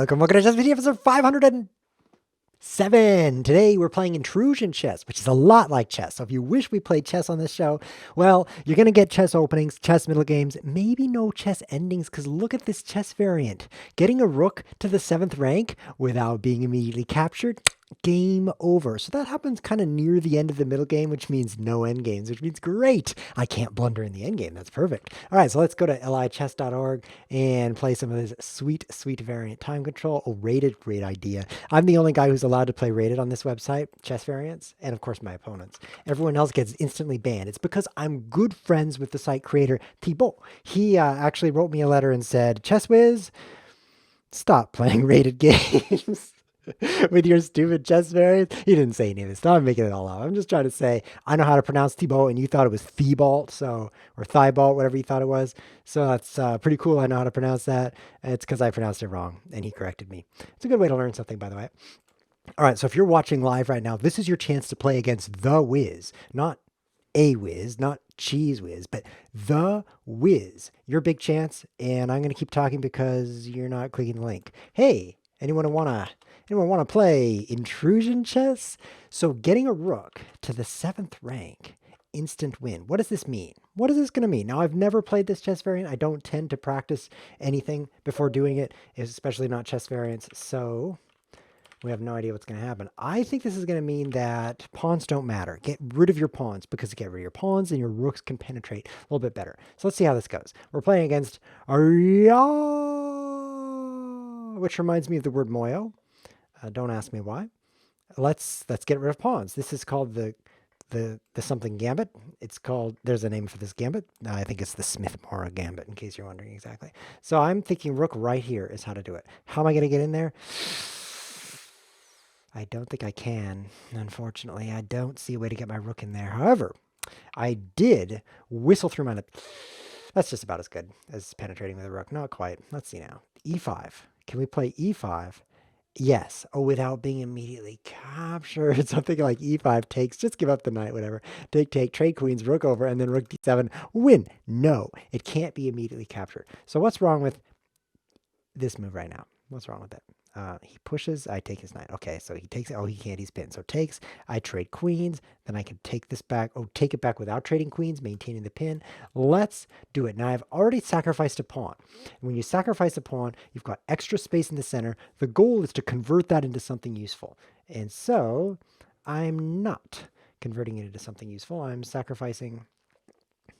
Welcome to ChessWhiz TV episode 507. Today we're playing Intrusion chess, which is a lot like chess. So if you wish we played chess on this show, well, you're going to get chess openings, chess middle games, maybe no chess endings, because look at this chess variant. Getting a rook to the 7th rank without being immediately captured, game over. So that happens kind of near the end of the middle game, which means no end games, which means great. I can't blunder in the end game. That's perfect. All right, so let's go to lichess.org and play some of this sweet, sweet variant time control. Oh, rated, great idea. I'm the only guy who's allowed to play rated on this website, chess variants, and of course my opponents. Everyone else gets instantly banned. It's because I'm good friends with the site creator, Thibault. He actually wrote me a letter and said, ChessWhiz, stop playing rated games. With your stupid chess variants. He didn't say any of this. Now I'm making it all up. I'm just trying to say I know how to pronounce Thibault, and you thought it was Thibault, or Thibault, whatever you thought it was. So that's pretty cool. I know how to pronounce that. It's because I pronounced it wrong, and he corrected me. It's a good way to learn something, by the way. All right, so if you're watching live right now, this is your chance to play against the Wiz, not a Wiz, not Cheese Whiz, but the Wiz. Your big chance, and I'm going to keep talking because you're not clicking the link. Hey, anyone want to play Intrusion chess? So getting a rook to the 7th rank, instant win. What does this mean? What is this going to mean? Now, I've never played this chess variant. I don't tend to practice anything before doing it, especially not chess variants. So we have no idea what's going to happen. I think this is going to mean that pawns don't matter. Get rid of your pawns, because to get rid of your pawns, and your rooks can penetrate a little bit better. So let's see how this goes. We're playing against Arya, which reminds me of the word moyo. Don't ask me why. Let's get rid of pawns. This is called the something gambit. It's called, there's a name for this gambit. I think it's the Smith-Morra gambit, in case you're wondering exactly. So I'm thinking rook right here is how to do it. How am I going to get in there? I don't think I can, unfortunately. I don't see a way to get my rook in there. However, I did whistle through my... That's just about as good as penetrating with a rook. Not quite. Let's see now. E5. Can we play E5? Yes. Oh, without being immediately captured. Something like E5 takes. Just give up the knight, whatever. Take, trade queens, rook over, and then rook D7. Win. No, it can't be immediately captured. So what's wrong with this move right now? What's wrong with it? He pushes, I take his knight. Okay, so he takes it. Oh, he can't, he's pinned. So takes, I trade queens, then I can take this back. Oh, take it back without trading queens, maintaining the pin. Let's do it. Now, I've already sacrificed a pawn. When you sacrifice a pawn, you've got extra space in the center. The goal is to convert that into something useful. And so, I'm not converting it into something useful. I'm sacrificing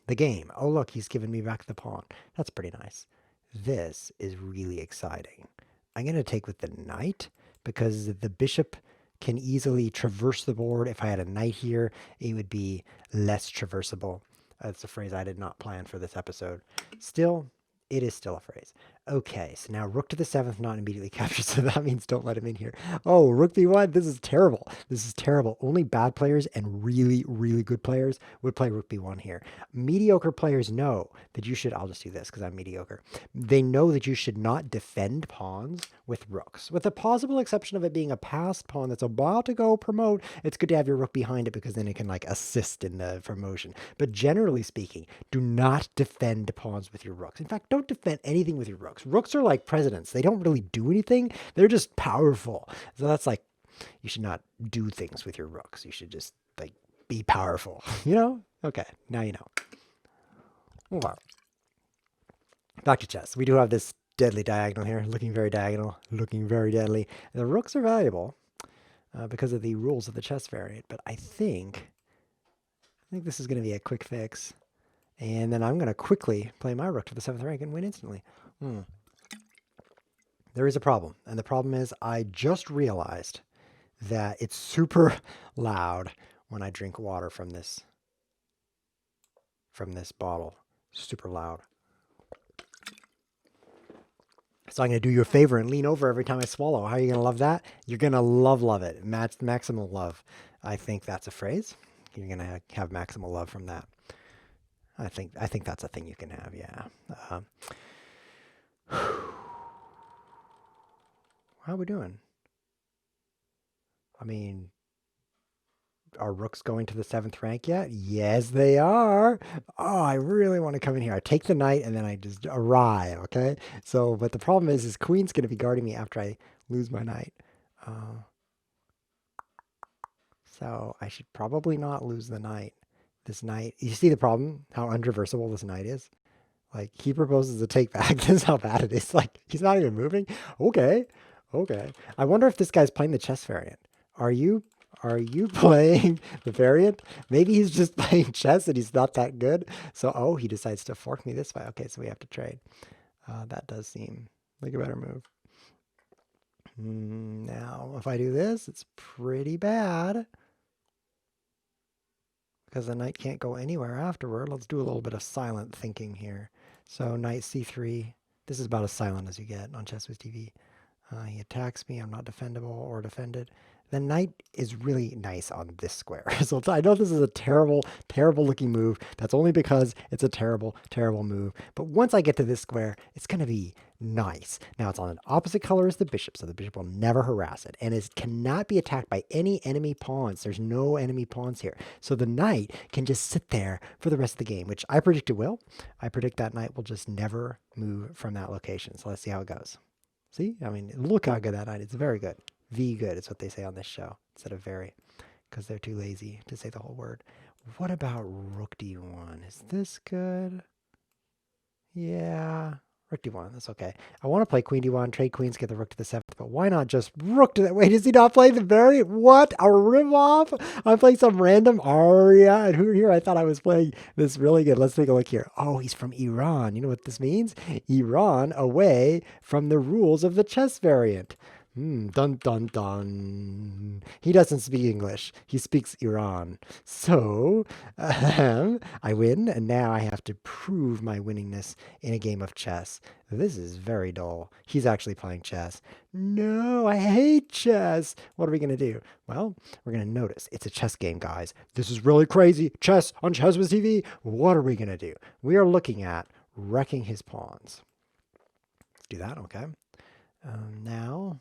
the game. Oh, look, he's given me back the pawn. That's pretty nice. This is really exciting. I'm going to take with the knight because the bishop can easily traverse the board. If I had a knight here, it would be less traversable. That's a phrase I did not plan for this episode. Still, it is still a phrase. Okay, so now rook to the 7th, not immediately captured, so that means don't let him in here. Oh, rook b1, this is terrible. This is terrible. Only bad players and really, really good players would play rook b1 here. Mediocre players know that you should, I'll just do this because I'm mediocre. They know that you should not defend pawns with rooks. With the possible exception of it being a passed pawn that's about to go promote, it's good to have your rook behind it because then it can like assist in the promotion. But generally speaking, do not defend pawns with your rooks. In fact, don't defend anything with your rooks. Rooks are like presidents. They don't really do anything. They're just powerful. So that's like, you should not do things with your rooks. You should just like be powerful, you know? Okay, now you know. Wow. Back to chess. We do have this deadly diagonal here, looking very diagonal, looking very deadly. The rooks are valuable because of the rules of the chess variant, but I think this is going to be a quick fix. And then I'm going to quickly play my rook to the 7th rank and win instantly. There is a problem, and the problem is I just realized that it's super loud when I drink water from this bottle. Super loud. So I'm going to do you a favor and lean over every time I swallow. How are you going to love that? You're going to love it. Maximal love. I think that's a phrase. You're going to have maximal love from that. I think that's a thing you can have, yeah. How are we doing? I mean, Are rooks going to the 7th rank yet? Yes, they are. Oh, I really want to come in here. I take the knight and then I just arrive, okay? So, but the problem is queen's going to be guarding me after I lose my knight. So I should probably not lose the knight. This knight, you see the problem? How untraversable this knight is? Like, he proposes a take back. This is how bad it is. Like, he's not even moving. Okay. Okay. I wonder if this guy's playing the chess variant. Are you playing the variant? Maybe he's just playing chess and he's not that good. So, oh, he decides to fork me this way. Okay, so we have to trade. That does seem like a better move. Now, if I do this, it's pretty bad. Because the knight can't go anywhere afterward. Let's do a little bit of silent thinking here. So knight c3. This is about as silent as you get on ChessWhiz TV. He attacks me. I'm not defendable or defended. The knight is really nice on this square. So I know this is a terrible, terrible looking move. That's only because it's a terrible, terrible move. But once I get to this square, it's going to be nice. Now it's on an opposite color as the bishop, so the bishop will never harass it. And it cannot be attacked by any enemy pawns. There's no enemy pawns here. So the knight can just sit there for the rest of the game, which I predict it will. I predict that knight will just never move from that location. So let's see how it goes. See? I mean, look how good that knight is. It's very good. V good is what they say on this show instead of very, because they're too lazy to say the whole word. What about rook d1? Is this good? Yeah. Rook d1, that's okay. I want to play queen d1, trade queens, get the rook to the 7th, but why not just rook to that? Wait, is he not playing the variant? What? A rip-off? I'm playing some random aria, and who here? I thought I was playing this really good. Let's take a look here. Oh, he's from Iran. You know what this means? Iran away from the rules of the chess variant. Dun dun dun. He doesn't speak English. He speaks Iran. So, I win, and now I have to prove my winningness in a game of chess. This is very dull. He's actually playing chess. No, I hate chess. What are we going to do? Well, we're going to notice. It's a chess game, guys. This is really crazy. Chess on ChessWhiz TV. What are we going to do? We are looking at wrecking his pawns. Let's do that, okay? Now...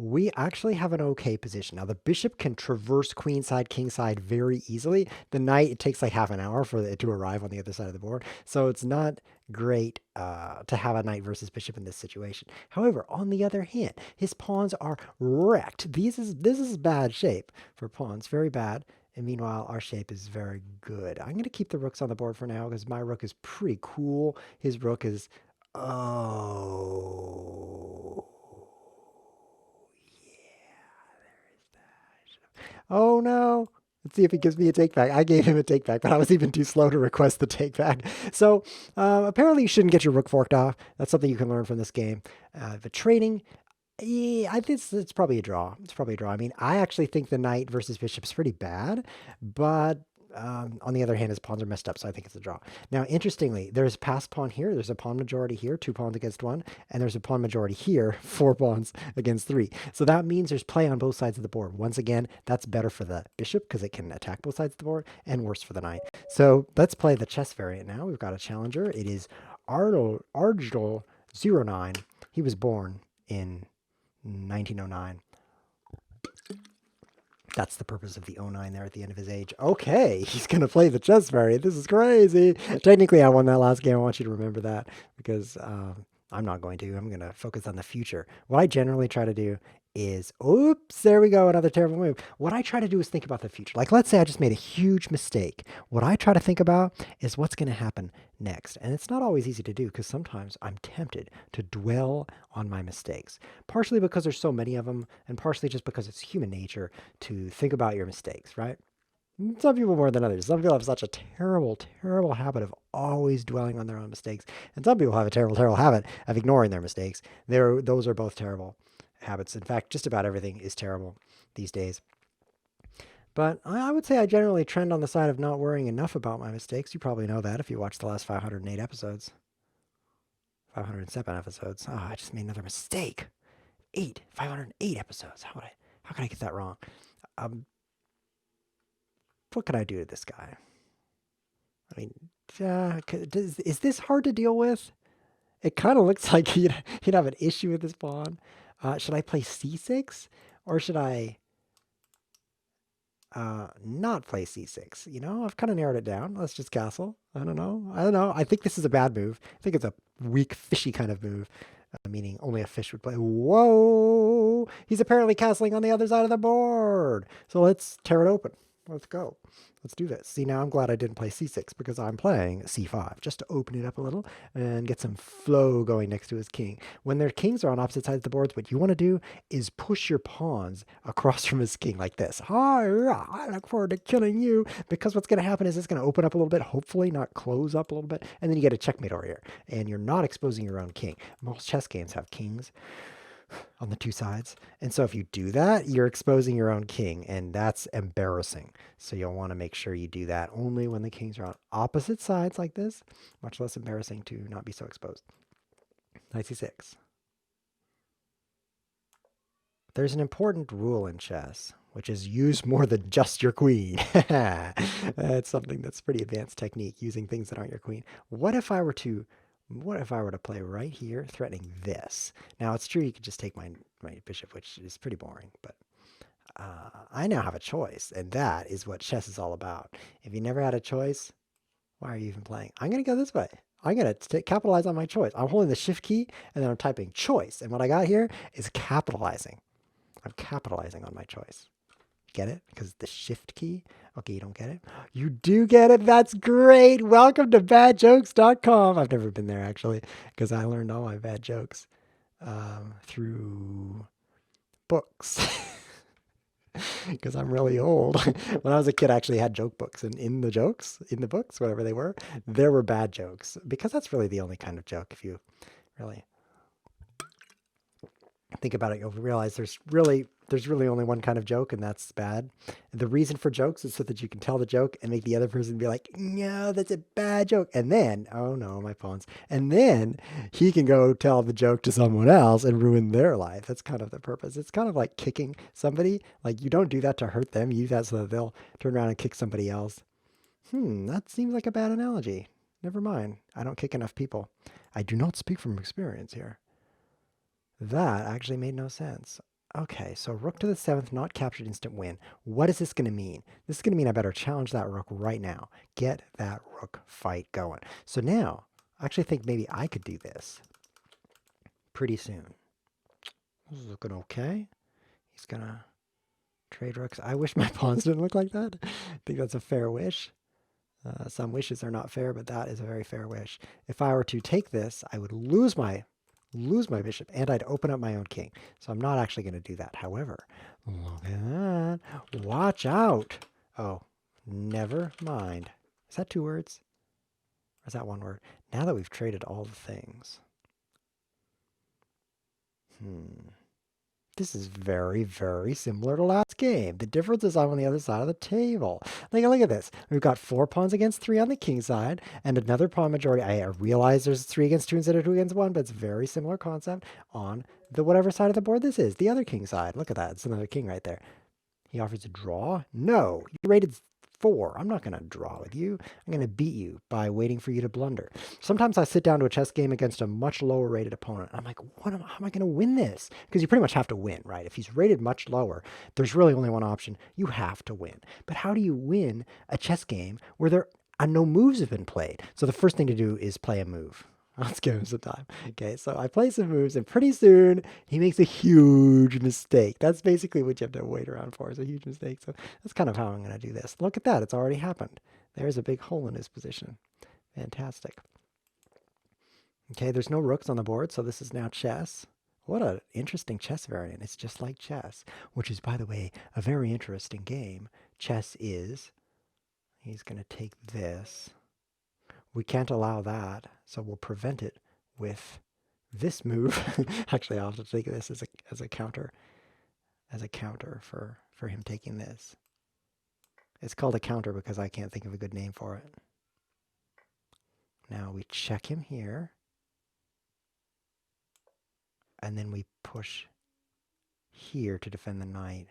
we actually have an okay position. Now, the bishop can traverse queenside, kingside very easily. The knight, it takes like half an hour for it to arrive on the other side of the board. So it's not great to have a knight versus bishop in this situation. However, on the other hand, his pawns are wrecked. This is bad shape for pawns, very bad. And meanwhile, our shape is very good. I'm going to keep the rooks on the board for now because my rook is pretty cool. His rook is... oh... oh no. Let's see if he gives me a take back. I gave him a take back, but I was even too slow to request the take back. So apparently you shouldn't get your rook forked off. That's something you can learn from this game. The trading, yeah, I think it's probably a draw. It's probably a draw. I mean, I actually think the knight versus bishop is pretty bad, but on the other hand, his pawns are messed up, so I think it's a draw. Now, interestingly, there's passed pawn here. There's a pawn majority here, 2 pawns against 1, and there's a pawn majority here, 4 pawns against 3. So that means there's play on both sides of the board. Once again, that's better for the bishop because it can attack both sides of the board, and worse for the knight. So let's play the chess variant now. We've got a challenger. It is Argel09. He was born in 1909. That's the purpose of the 09 there at the end of his age. Okay, he's going to play the chess variant. This is crazy. Technically, I won that last game. I want you to remember that because I'm not going to. I'm going to focus on the future. What I generally try to do is, oops, there we go, another terrible move. What I try to do is think about the future. Like, let's say I just made a huge mistake. What I try to think about is what's going to happen next. And it's not always easy to do because sometimes I'm tempted to dwell on my mistakes, partially because there's so many of them, and partially just because it's human nature to think about your mistakes, right? Some people more than others. Some people have such a terrible, terrible habit of always dwelling on their own mistakes. And some people have a terrible, terrible habit of ignoring their mistakes. Those are both terrible habits. In fact, just about everything is terrible these days. But I would say I generally trend on the side of not worrying enough about my mistakes. You probably know that if you watched the last 508 episodes. 507 episodes. Oh, I just made another mistake. 508 episodes. How could I get that wrong? What could I do to this guy? I mean, is this hard to deal with? It kind of looks like he'd have an issue with this pawn. Should I play c6? Or should I not play c6. You know, I've kind of narrowed it down. Let's just castle. I don't know. I don't know. I think this is a bad move. I think it's a weak, fishy kind of move, meaning only a fish would play. Whoa! He's apparently castling on the other side of the board. So let's tear it open. Let's go. Let's do this. See, now I'm glad I didn't play c6 because I'm playing c5 just to open it up a little and get some flow going next to his king. When their kings are on opposite sides of the boards, what you want to do is push your pawns across from his king like this. Hi, I look forward to killing you, because what's going to happen is it's going to open up a little bit, hopefully not close up a little bit, and then you get a checkmate over here, and you're not exposing your own king. Most chess games have kings on the two sides. And so if you do that, you're exposing your own king, and that's embarrassing. So you'll want to make sure you do that only when the kings are on opposite sides like this. Much less embarrassing to not be so exposed. Knight c6. There's an important rule in chess, which is use more than just your queen. That's something that's pretty advanced technique, using things that aren't your queen. What if I were to play right here, threatening this? Now, it's true you could just take my bishop, which is pretty boring, but I now have a choice, and that is what chess is all about. If you never had a choice, why are you even playing? I'm going to go this way. I'm going to capitalize on my choice. I'm holding the shift key, and then I'm typing choice, and what I got here is capitalizing. I'm capitalizing on my choice. Get it? Because the shift key. Okay, you don't get it? You do get it. That's great. Welcome to badjokes.com. I've never been there, actually, because I learned all my bad jokes through books. Because I'm really old. When I was a kid, I actually had joke books, and in the books, whatever they were, there were bad jokes, because that's really the only kind of joke. If you really think about it, you'll realize there's really only one kind of joke, and that's bad. The reason for jokes is so that you can tell the joke and make the other person be like, no, that's a bad joke. And then, oh no, my pawns. And then he can go tell the joke to someone else and ruin their life. That's kind of the purpose. It's kind of like kicking somebody. Like, you don't do that to hurt them. You do that so that they'll turn around and kick somebody else. That seems like a bad analogy. Never mind. I don't kick enough people. I do not speak from experience here. That actually made no sense. Okay, so rook to the 7th, not captured, instant win. What is this going to mean? This is going to mean I better challenge that rook right now. Get that rook fight going. So now, I actually think maybe I could do this pretty soon. This is looking okay. He's going to trade rooks. I wish my pawns didn't look like that. I think that's a fair wish. Some wishes are not fair, but that is a very fair wish. If I were to take this, I would lose my bishop, and I'd open up my own king. So I'm not actually going to do that. However, look at that. Watch out. Oh, never mind. Is that 2 words? Or is that 1 word? Now that we've traded all the things. This is very, very similar to last game. The difference is I'm on the other side of the table. Look at this. We've got 4 pawns against 3 on the king side, and another pawn majority. I realize there's 3 against 2 instead of 2 against 1, but it's a very similar concept on the whatever side of the board this is, the other king side. Look at that. It's another king right there. He offers a draw. No, you rated 4. I'm not going to draw with you. I'm going to beat you by waiting for you to blunder. Sometimes I sit down to a chess game against a much lower rated opponent. I'm like, how am I going to win this? Because you pretty much have to win, right? If he's rated much lower, there's really only one option. You have to win. But how do you win a chess game where no moves have been played? So the first thing to do is play a move. Let's give him some time. Okay, so I play some moves, and pretty soon he makes a huge mistake. That's basically what you have to wait around for, is a huge mistake. So that's kind of how I'm going to do this. Look at that. It's already happened. There's a big hole in his position. Fantastic. Okay, there's no rooks on the board, so this is now chess. What an interesting chess variant. It's just like chess, which is, by the way, a very interesting game. Chess is, he's going to take this. We can't allow that, so we'll prevent it with this move. Actually, I'll have to take this as a counter, for him taking this. It's called a counter because I can't think of a good name for it. Now we check him here, and then we push here to defend the knight.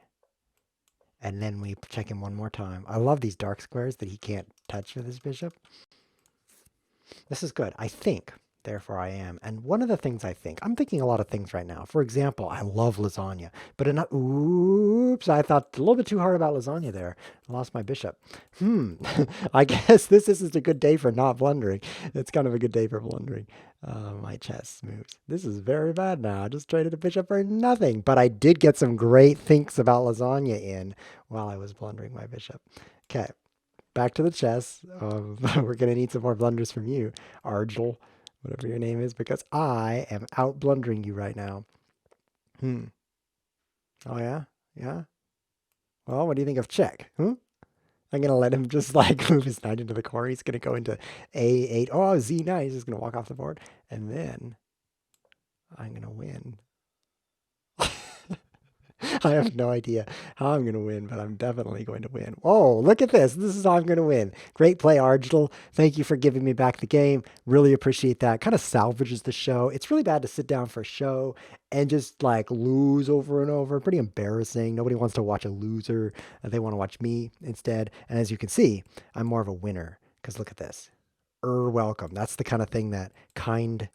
And then we check him one more time. I love these dark squares that he can't touch with his bishop. This is good. I think Therefore I am. And one of the things I'm thinking a lot of things right now. For example, I love lasagna, but oops, I thought a little bit too hard about lasagna there. I lost my bishop. I guess this isn't a good day for not blundering. It's kind of a good day for blundering my chess moves. This is very bad now. I just traded a bishop for nothing, but I did get some great thinks about lasagna in while I was blundering my bishop. Okay, back to the chess. We're going to need some more blunders from you, Argel, whatever your name is, because I am out blundering you right now. Oh, yeah? Yeah? Well, what do you think of check? I'm going to let him just like move his knight into the corner. He's going to go into A8. Oh, Z9. He's just going to walk off the board. And then I'm going to win. I have no idea how I'm going to win, but I'm definitely going to win. Oh, look at this. This is how I'm going to win. Great play, Argel. Thank you for giving me back the game. Really appreciate that. Kind of salvages the show. It's really bad to sit down for a show and just like lose over and over. Pretty embarrassing. Nobody wants to watch a loser. They want to watch me instead. And as you can see, I'm more of a winner because look at this. Welcome. That's the kind of thing that kind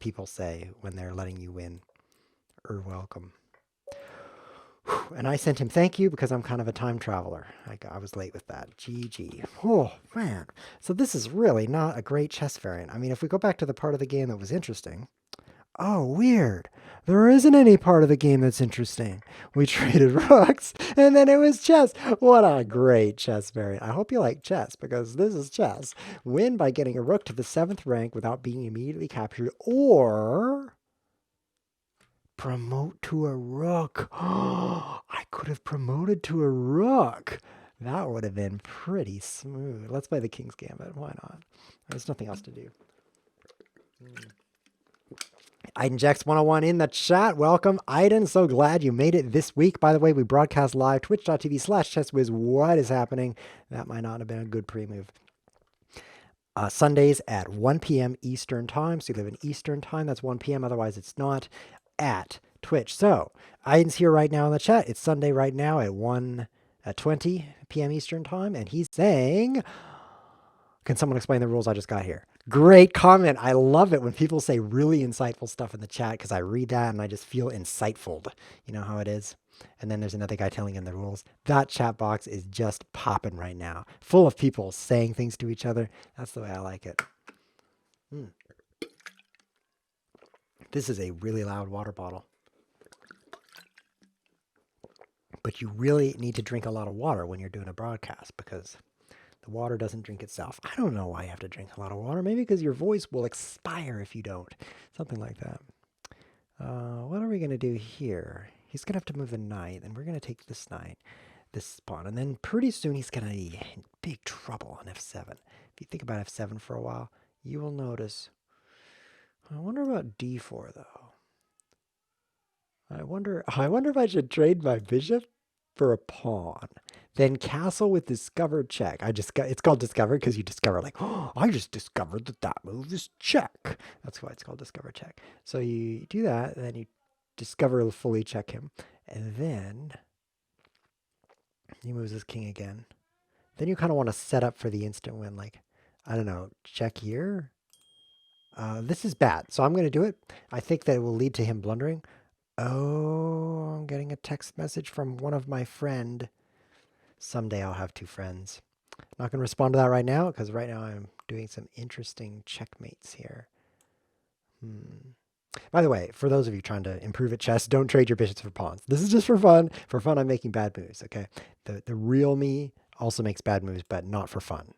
people say when they're letting you win. Welcome. And I sent him thank you because I'm kind of a time traveler. I was late with that. GG. Oh, man. So this is really not a great chess variant. I mean, if we go back to the part of the game that was interesting. Oh, weird. There isn't any part of the game that's interesting. We traded rooks, and then it was chess. What a great chess variant. I hope you like chess, because this is chess. Win by getting a rook to the 7th rank without being immediately captured, or promote to a rook. I could have promoted to a rook. That would have been pretty smooth. Let's play the King's Gambit. Why not? There's nothing else to do. Jax 101 in the chat. Welcome, Aiden. So glad you made it this week. By the way, we broadcast live, twitch.tv/ChessWhiz. What is happening? That might not have been a good pre-move. Sundays at 1 p.m. Eastern time. So you live in Eastern time. That's 1 p.m. Otherwise, it's not at Twitch. So Aiden's here right now in the chat. It's Sunday right now at 20 p.m. Eastern time. And he's saying, can someone explain the rules I just got here? Great comment. I love it when people say really insightful stuff in the chat because I read that and I just feel insightful. You know how it is? And then there's another guy telling him the rules. That chat box is just popping right now. Full of people saying things to each other. That's the way I like it. This is a really loud water bottle. But you really need to drink a lot of water when you're doing a broadcast because the water doesn't drink itself. I don't know why you have to drink a lot of water. Maybe because your voice will expire if you don't. Something like that. What are we going to do here? He's going to have to move a knight, and we're going to take this knight, this pawn. And then pretty soon he's going to be in big trouble on f7. If you think about f7 for a while, you will notice. I wonder about d4, though. I wonder if I should trade my bishop for a pawn. Then castle with discovered check. It's called discovered because you discover like, oh, I just discovered that move is check. That's why it's called discover check. So you do that, and then you discover fully check him. And then he moves his king again. Then you kind of want to set up for the instant win. Like, I don't know, check here. This is bad. So I'm going to do it. I think that it will lead to him blundering. Oh, I'm getting a text message from one of my friend. Someday I'll have 2 friends. Not going to respond to that right now because right now I'm doing some interesting checkmates here. By the way, for those of you trying to improve at chess, don't trade your bishops for pawns. This is just for fun. For fun, I'm making bad moves, okay? The real me also makes bad moves, but not for fun.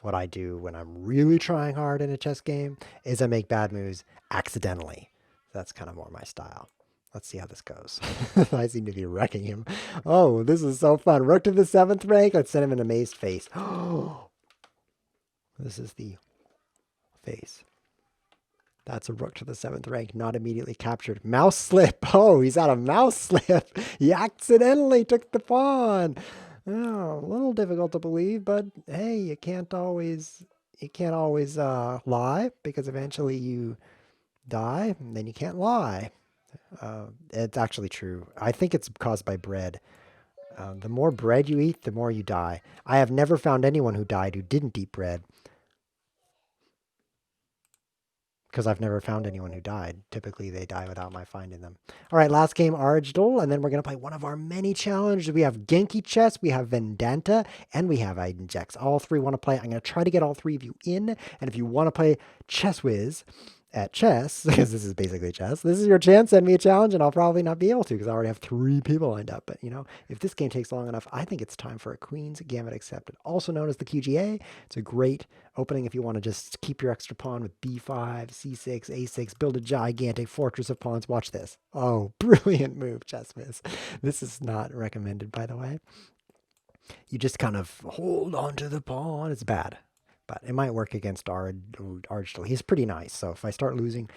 What I do when I'm really trying hard in a chess game is I make bad moves accidentally. That's kind of more my style. Let's see how this goes. I seem to be wrecking him. Oh, this is so fun. Rook to the 7th rank. Let's send him an amazed face. This is the face. That's a rook to the 7th rank, not immediately captured. Mouse slip. Oh, he's at a mouse slip. He accidentally took the pawn. Oh, a little difficult to believe, but hey, you can't always lie because eventually you die and then you can't lie. It's actually true. I think it's caused by bread. The more bread you eat, the more you die. I have never found anyone who died who didn't eat bread. because I've never found anyone who died. Typically, they die without my finding them. All right, last game, Argdal, and then we're going to play one of our many challenges. We have Genki Chess, we have Vendanta, and we have Eidenjex. All three want to play. I'm going to try to get all three of you in, and if you want to play ChessWhiz at chess, because this is basically chess, this is your chance. Send me a challenge, and I'll probably not be able to because I already have 3 people lined up. But, you know, if this game takes long enough, I think it's time for a Queen's Gambit Accepted, also known as the QGA. It's a great opening if you want to just keep your extra pawn with b5, c6, a6, build a gigantic fortress of pawns. Watch this. Oh, brilliant move, ChessWhiz. This is not recommended, by the way. You just kind of hold on to the pawn. It's bad. But it might work against Argdal. He's pretty nice, so if I start losing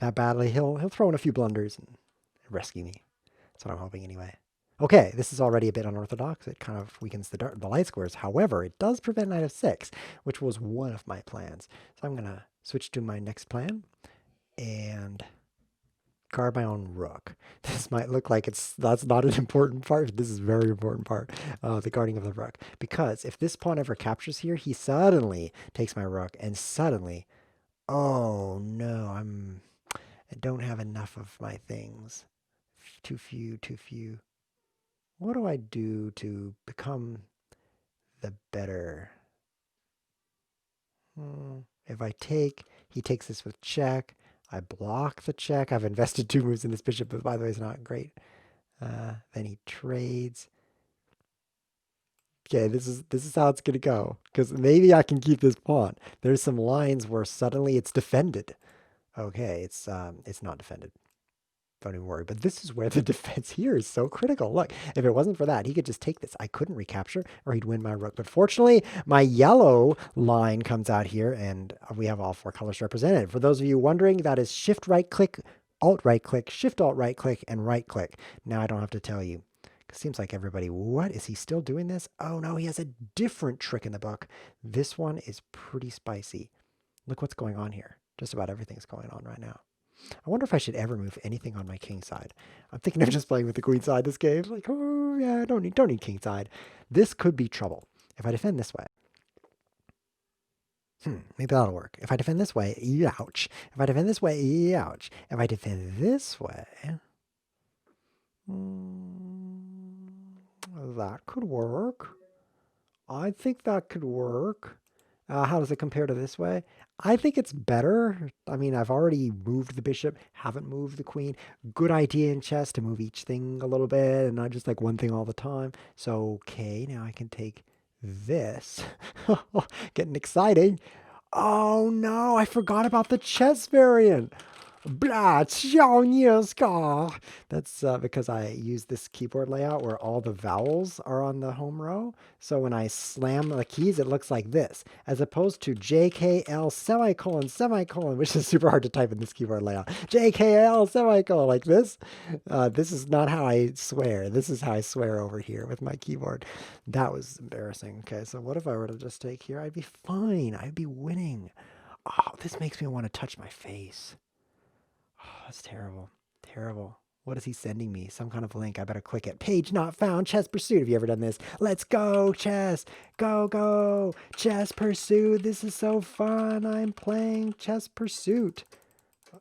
that badly, he'll throw in a few blunders and rescue me. That's what I'm hoping anyway. Okay, this is already a bit unorthodox. It kind of weakens the light squares. However, it does prevent knight of 6, which was one of my plans. So I'm going to switch to my next plan and guard my own rook. This might look like that's not an important part. This is a very important part, the guarding of the rook. Because if this pawn ever captures here, he suddenly takes my rook, and suddenly, oh no, I don't have enough of my things. Too few, too few. What do I do to become the better? If I take, he takes this with check. I block the check. I've invested 2 moves in this bishop, but by the way, it's not great. Then he trades. Okay, this is how it's gonna go. Because maybe I can keep this pawn. There's some lines where suddenly it's defended. Okay, it's not defended. Don't even worry. But this is where the defense here is so critical. Look, if it wasn't for that, he could just take this. I couldn't recapture, or he'd win my rook. But fortunately, my yellow line comes out here, and we have all 4 colors represented. For those of you wondering, that is shift right click, alt right click, shift alt right click, and right click. Now I don't have to tell you. It seems like everybody, what? Is he still doing this? Oh no, he has a different trick in the book. This one is pretty spicy. Look what's going on here. Just about everything's going on right now. I wonder if I should ever move anything on my king side. I'm thinking of just playing with the queen side this game. Like, oh yeah, don't need king side. This could be trouble. If I defend this way. Maybe that'll work. If I defend this way, ouch. If I defend this way, ouch. If I defend this way, that could work. I think that could work. How does it compare to this way? I think it's better. I mean, I've already moved the bishop, haven't moved the queen. Good idea in chess to move each thing a little bit and not just like one thing all the time. So, okay, now I can take this. Getting exciting. Oh no, I forgot about the chess variant. Blah, that's because I use this keyboard layout where all the vowels are on the home row. So when I slam the keys, it looks like this, as opposed to JKL semicolon semicolon, which is super hard to type in this keyboard layout. JKL semicolon, like this. This is not how I swear. This is how I swear over here with my keyboard. That was embarrassing. Okay, so what if I were to just take here? I'd be fine. I'd be winning. Oh, this makes me want to touch my face. Oh, that's terrible. Terrible. What is he sending me? Some kind of link. I better click it. Page not found. Chess Pursuit. Have you ever done this? Let's go, chess. Go, go. Chess Pursuit. This is so fun. I'm playing Chess Pursuit.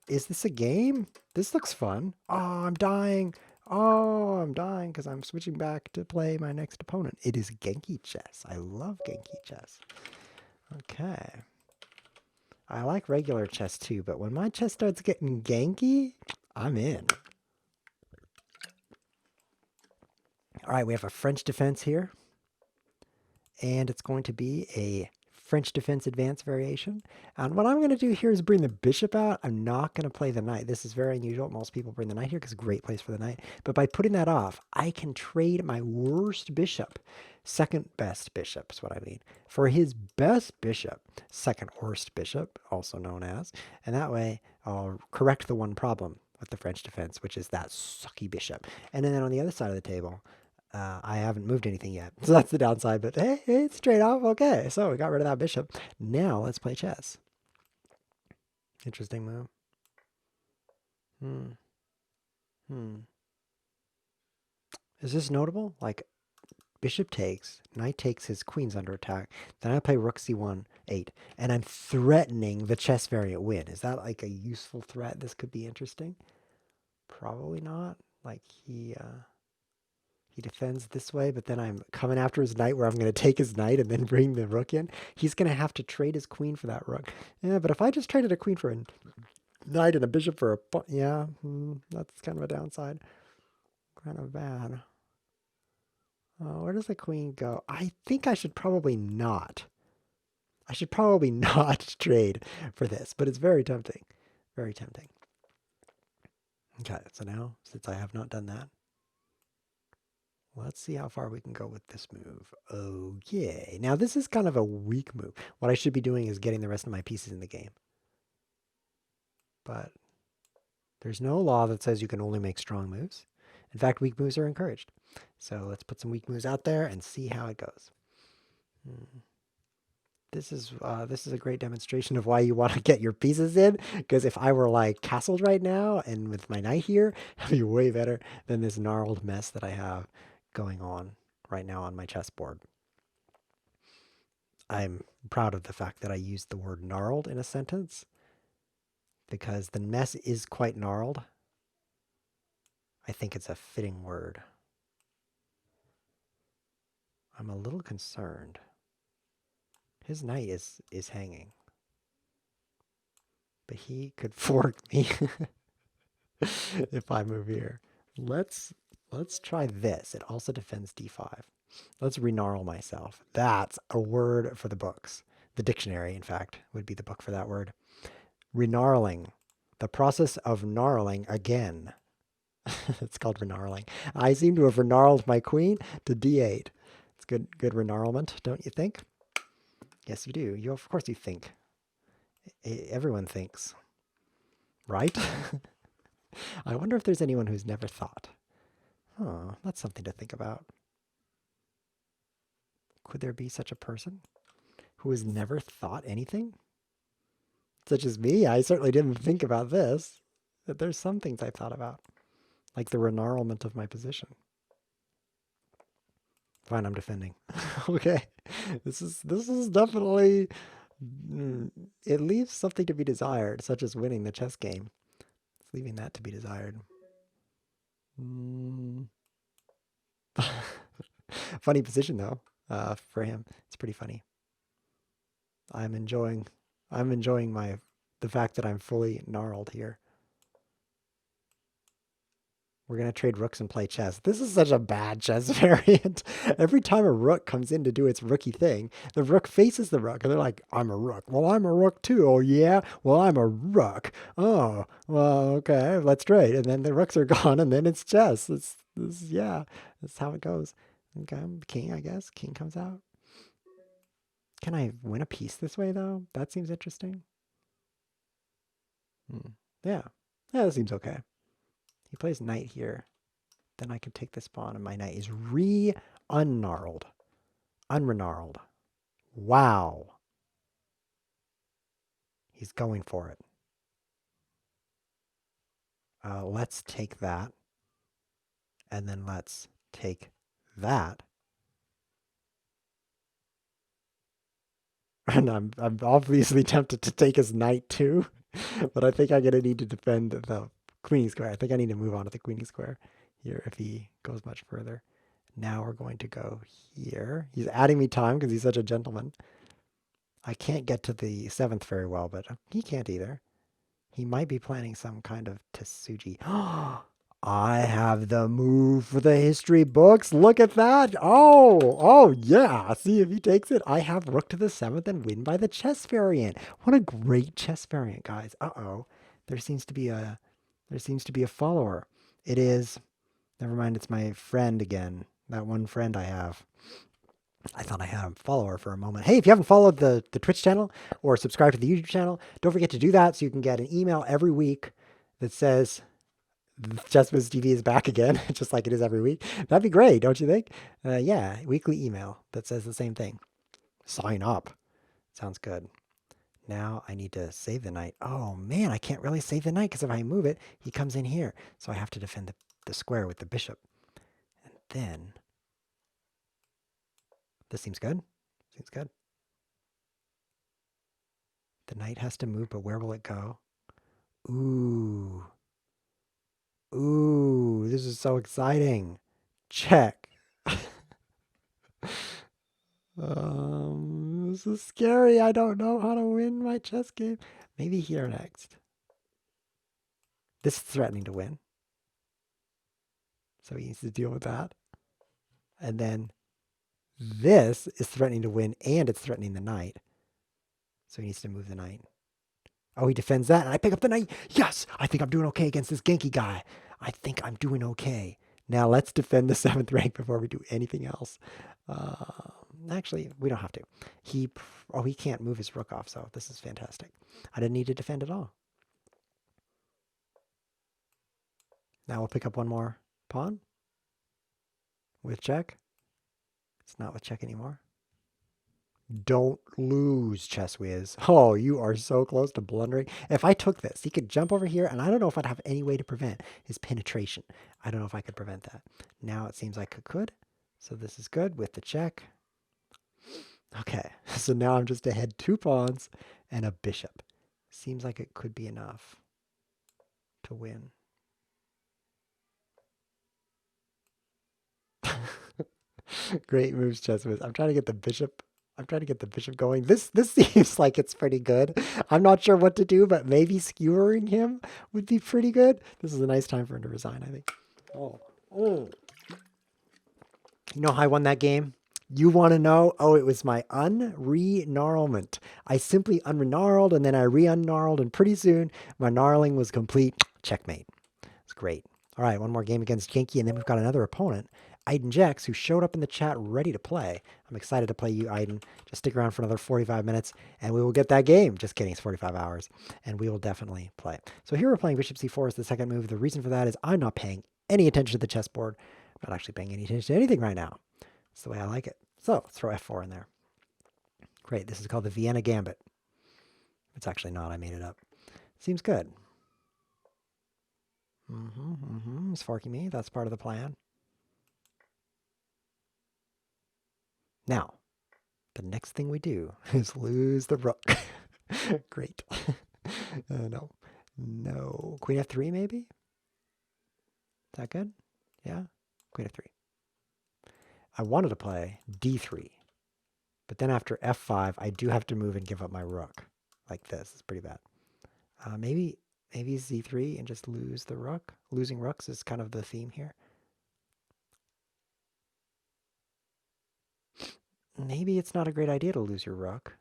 Is this a game? This looks fun. Oh, I'm dying. Oh, I'm dying because I'm switching back to play my next opponent. It is Genki Chess. I love Genki Chess. Okay. I like regular chess too, but when my chess starts getting ganky, I'm in. All right, we have a French defense here. And it's going to be a French defense advance variation. And what I'm going to do here is bring the bishop out. I'm not going to play the knight. This is very unusual. Most people bring the knight here because it's a great place for the knight. But by putting that off, I can trade my worst bishop, second best bishop is what I mean, for his best bishop, second worst bishop, also known as. And that way, I'll correct the one problem with the French defense, which is that sucky bishop. And then on the other side of the table, I haven't moved anything yet, so that's the downside, but hey, it's straight off. Okay, so we got rid of that bishop. Now let's play chess. Interesting move. Is this notable? Like, bishop takes, knight takes, his queen's under attack. Then I play rook c1, 8, and I'm threatening the chess variant win. Is that like a useful threat? This could be interesting. Probably not. Like he defends this way, but then I'm coming after his knight where I'm going to take his knight and then bring the rook in. He's going to have to trade his queen for that rook. Yeah, but if I just traded a queen for a knight and a bishop for a... Yeah, that's kind of a downside. Kind of bad. Where does the queen go? I think I should probably not. I should probably not trade for this, but it's very tempting. Very tempting. Okay, so now, since I have not done that, let's see how far we can go with this move. Okay. Now, this is kind of a weak move. What I should be doing is getting the rest of my pieces in the game. But there's no law that says you can only make strong moves. In fact, weak moves are encouraged. So let's put some weak moves out there and see how it goes. This is a great demonstration of why you want to get your pieces in, because if I were like castled right now and with my knight here, it'd be way better than this gnarled mess that I have going on right now on my chessboard. I'm proud of the fact that I used the word gnarled in a sentence, because the mess is quite gnarled. I think it's a fitting word. I'm a little concerned. His knight is hanging. But he could fork me if I move here. Let's try this. It also defends d5. Let's renarl myself. That's a word for the books. The dictionary, in fact, would be the book for that word. Renarling. The process of gnarling again. It's called renarling. I seem to have renarled my queen to d8. It's good renarlement, don't you think? Yes, you do. Of course you think. Everyone thinks. Right? I wonder if there's anyone who's never thought. Oh, that's something to think about. Could there be such a person who has never thought anything? Such as me, I certainly didn't think about this. But there's some things I thought about, like the renarlement of my position. Fine, I'm defending. Okay, this is definitely... It leaves something to be desired, such as winning the chess game. It's leaving that to be desired. Funny position though, for him. It's pretty funny. I'm enjoying the fact that I'm fully gnarled here. We're going to trade rooks and play chess. This is such a bad chess variant. Every time a rook comes in to do its rookie thing, the rook faces the rook, and they're like, I'm a rook. Well, I'm a rook too. Oh, yeah? Well, I'm a rook. Oh, well, okay, let's trade. And then the rooks are gone, and then it's chess. Yeah, that's how it goes. Okay, I'm king, I guess. King comes out. Can I win a piece this way, though? That seems interesting. Yeah. Yeah, that seems okay. He plays knight here. Then I can take this pawn, and my knight is ungnarled. Unrenarled. Wow. He's going for it. Let's take that. And then let's take that. And I'm obviously tempted to take his knight too. But I think I'm going to need to defend the queenie square. I think I need to move on to the queenie square here if he goes much further. Now we're going to go here. He's adding me time because he's such a gentleman. I can't get to the 7th very well, but he can't either. He might be planning some kind of Tsuji. I have the move for the history books. Look at that. Oh, yeah. See, if he takes it, I have rook to the 7th and win by the chess variant. What a great chess variant, guys. Uh-oh. There seems to be a follower. It is, never mind, it's my friend again. That one friend I have. I thought I had a follower for a moment. Hey, if you haven't followed the Twitch channel or subscribed to the YouTube channel, don't forget to do that so you can get an email every week that says ChessWhiz TV is back again, just like it is every week. That'd be great, don't you think? Yeah, weekly email that says the same thing. Sign up. Sounds good. Now I need to save the knight. Oh man, I can't really save the knight because if I move it, he comes in here. So I have to defend the square with the bishop. And then This seems good. Seems good. The knight has to move, but where will it go? Ooh. Ooh, this is so exciting. Check. This is scary. I don't know how to win my chess game. Maybe here next. This is threatening to win. So he needs to deal with that. And then this is threatening to win, and it's threatening the knight. So he needs to move the knight. Oh, he defends that, and I pick up the knight. Yes! I think I'm doing okay against this Genki guy. I think I'm doing okay. Now let's defend the 7th rank before we do anything else. Actually, we don't have to. He can't move his rook off, so this is fantastic. I didn't need to defend at all. Now we'll pick up one more pawn with check. It's not with check anymore. Don't lose, ChessWhiz. Oh, you are so close to blundering. If I took this, he could jump over here, and I don't know if I'd have any way to prevent his penetration. I don't know if I could prevent that. Now it seems like I could. So this is good with the check. Okay, so now I'm just ahead 2 pawns and a bishop. Seems like it could be enough to win. Great moves, ChessWhiz. I'm trying to get the bishop. I'm trying to get the bishop going. This seems like it's pretty good. I'm not sure what to do, but maybe skewering him would be pretty good. This is a nice time for him to resign, I think. Oh. You know how I won that game? You want to know? Oh, it was my unre-gnarlment. I simply ungnarled and then I re-ungnarled, and pretty soon my gnarling was complete. Checkmate. It's great. All right, one more game against Genki, and then we've got another opponent, Aiden Jex, who showed up in the chat ready to play. I'm excited to play you, Aiden. Just stick around for another 45 minutes, and we will get that game. Just kidding, it's 45 hours, and we will definitely play. So here we're playing Bishop C4 as the second move. The reason for that is I'm not paying any attention to the chessboard. I'm not actually paying any attention to anything right now. It's the way I like it. So let's throw F4 in there. Great, this is called the Vienna Gambit. It's actually not, I made it up. Seems good. He's forking me, that's part of the plan. Now, the next thing we do is lose the rook. Great. No. Queen F3 maybe? Is that good? Yeah? Queen F3. I wanted to play D3. But then after F5, I do have to move and give up my rook. Like this. It's pretty bad. Maybe Z3 and just lose the rook. Losing rooks is kind of the theme here. Maybe it's not a great idea to lose your rook.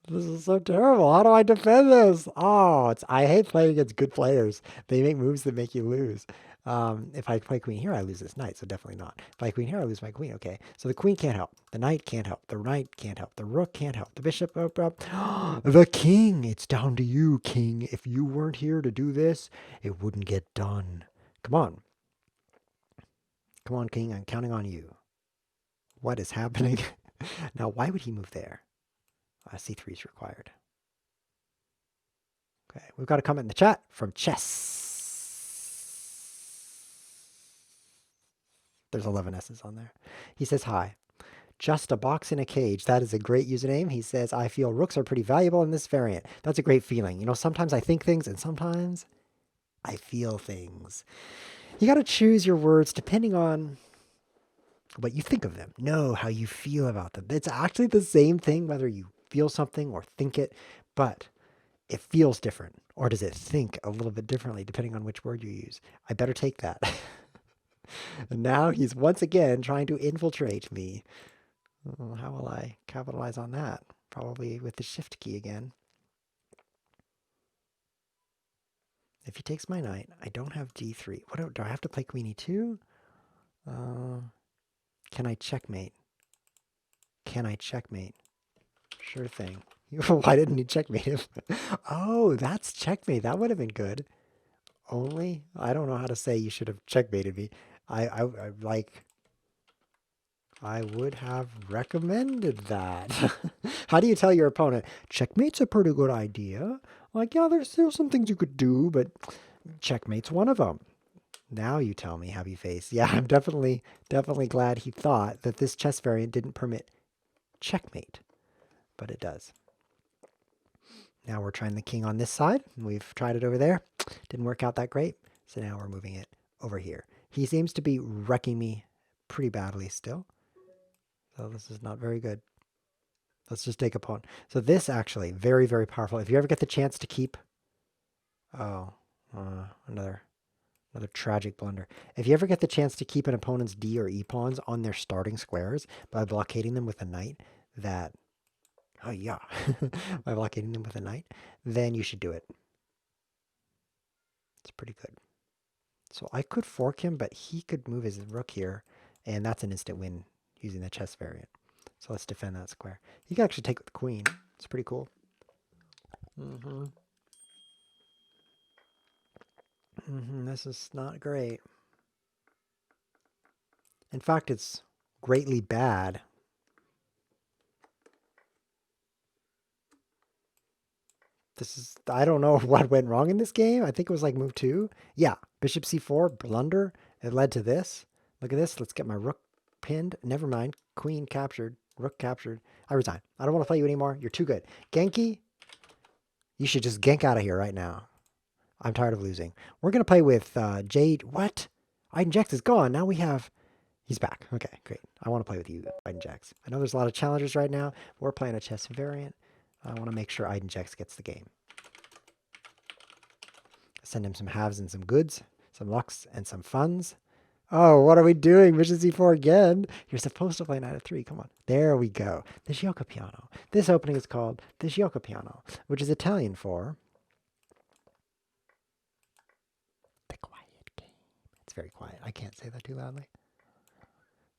This is so terrible. How do I defend this? Oh, I hate playing against good players. They make moves that make you lose. If I play queen here, I lose this knight, so definitely not. If I play queen here, I lose my queen. Okay, so the queen can't help. The knight can't help. The knight can't help. The rook can't help. The bishop, the king. It's down to you, king. If you weren't here to do this, it wouldn't get done. Come on. Come on, king. I'm counting on you. What is happening? Now, why would he move there? C3 is required. Okay, we've got a comment in the chat from Chess. There's 11 S's on there. He says, hi. Just a box in a cage. That is a great username. He says, I feel rooks are pretty valuable in this variant. That's a great feeling. You know, sometimes I think things and sometimes I feel things. You got to choose your words depending on what you think of them. Know how you feel about them. It's actually the same thing whether you feel something or think it, but it feels different. Or does it think a little bit differently depending on which word you use? I better take that. And now he's once again trying to infiltrate me. Oh, how will I capitalize on that? Probably with the shift key again. If he takes my knight, I don't have d3. What do I have to play queen e2? Can I checkmate? Can I checkmate? Sure thing. Why didn't he checkmate him? Oh, that's checkmate. That would have been good. Only, I don't know how to say you should have checkmated me. I would have recommended that. How do you tell your opponent, checkmate's a pretty good idea? Like, yeah, there's some things you could do, but checkmate's one of them. Now you tell me, happy face. Yeah, I'm definitely glad he thought that this chess variant didn't permit checkmate, but it does. Now we're trying the king on this side. We've tried it over there. Didn't work out that great. So now we're moving it over here. He seems to be wrecking me pretty badly still. So this is not very good. Let's just take a pawn. So this actually, very, very powerful. If you ever get the chance to keep... Oh, another tragic blunder. If you ever get the chance to keep an opponent's D or E pawns on their starting squares by blockading them with a knight, that... Oh, yeah. By blockading them with a knight, then you should do it. It's pretty good. So I could fork him, but he could move his rook here, and that's an instant win using the chess variant. So let's defend that square. He can actually take with the queen. It's pretty cool. This is not great. In fact, it's greatly bad. This is, I don't know what went wrong in this game. I think it was like move 2. Yeah, bishop c4, blunder. It led to this. Look at this. Let's get my rook pinned. Never mind. Queen captured. Rook captured. I resign. I don't want to play you anymore. You're too good. Genki, you should just gank out of here right now. I'm tired of losing. We're going to play with Jade. What? Eidenjax is gone. Now we have... He's back. Okay, great. I want to play with you, Eidenjax. I know there's a lot of challengers right now. We're playing a chess variant. I want to make sure Eidenjax gets the game. Send him some haves and some goods, some lucks and some funds. Oh, what are we doing? Bishop c4 again. You're supposed to play knight f3. Come on. There we go. The Gioca piano. This opening is called the Gioca piano, which is Italian for the quiet game. It's very quiet. I can't say that too loudly.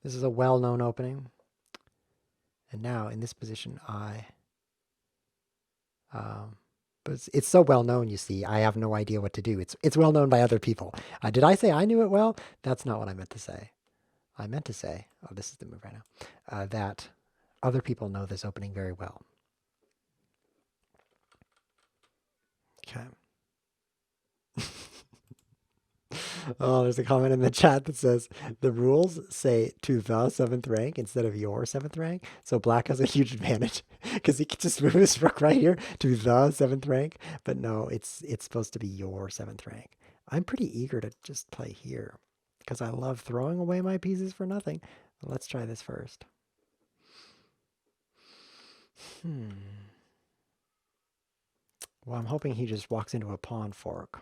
This is a well-known opening. And now in this position, but it's so well known, you see, I have no idea what to do. It's well known by other people. Did I say I knew it well? That's not what I meant to say. I meant to say, oh, this is the move right now, that other people know this opening very well. Okay. Oh, there's a comment in the chat that says the rules say to the 7th rank instead of your 7th rank. So black has a huge advantage because he can just move his rook right here to the 7th rank. But no, it's supposed to be your 7th rank. I'm pretty eager to just play here because I love throwing away my pieces for nothing. Let's try this first. Well, I'm hoping he just walks into a pawn fork.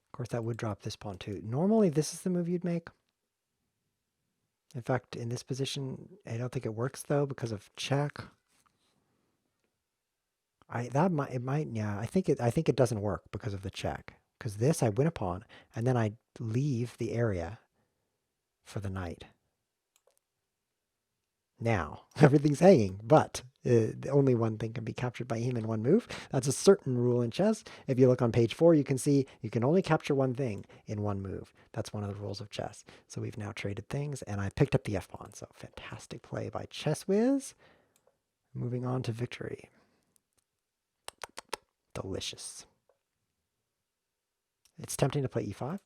Of course, that would drop this pawn too. Normally, this is the move you'd make. In fact, in this position, I don't think it works though because of check. I think it doesn't work because of the check. Because this I win a pawn and then I leave the area for the knight. Now everything's hanging, but only one thing can be captured by him in one move. That's a certain rule in chess. If you look on page 4, you can see you can only capture one thing in one move. That's one of the rules of chess. So we've now traded things, and I picked up the f-pawn. So fantastic play by ChessWhiz. Moving on to victory. Delicious. It's tempting to play e5.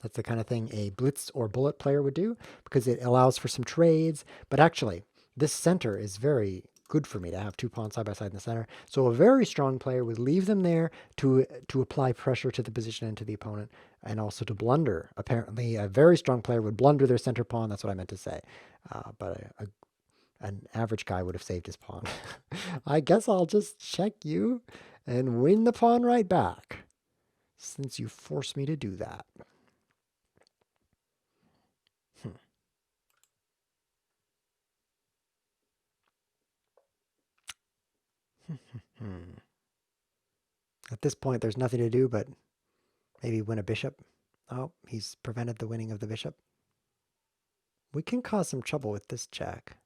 That's the kind of thing a blitz or bullet player would do because it allows for some trades. But actually, this center is very good for me to have 2 pawns side by side in the center. So a very strong player would leave them there to apply pressure to the position and to the opponent and also to blunder. Apparently, a very strong player would blunder their center pawn. That's what I meant to say. But an average guy would have saved his pawn. I guess I'll just check you and win the pawn right back since you forced me to do that. At this point, there's nothing to do but maybe win a bishop. Oh, he's prevented the winning of the bishop. We can cause some trouble with this check.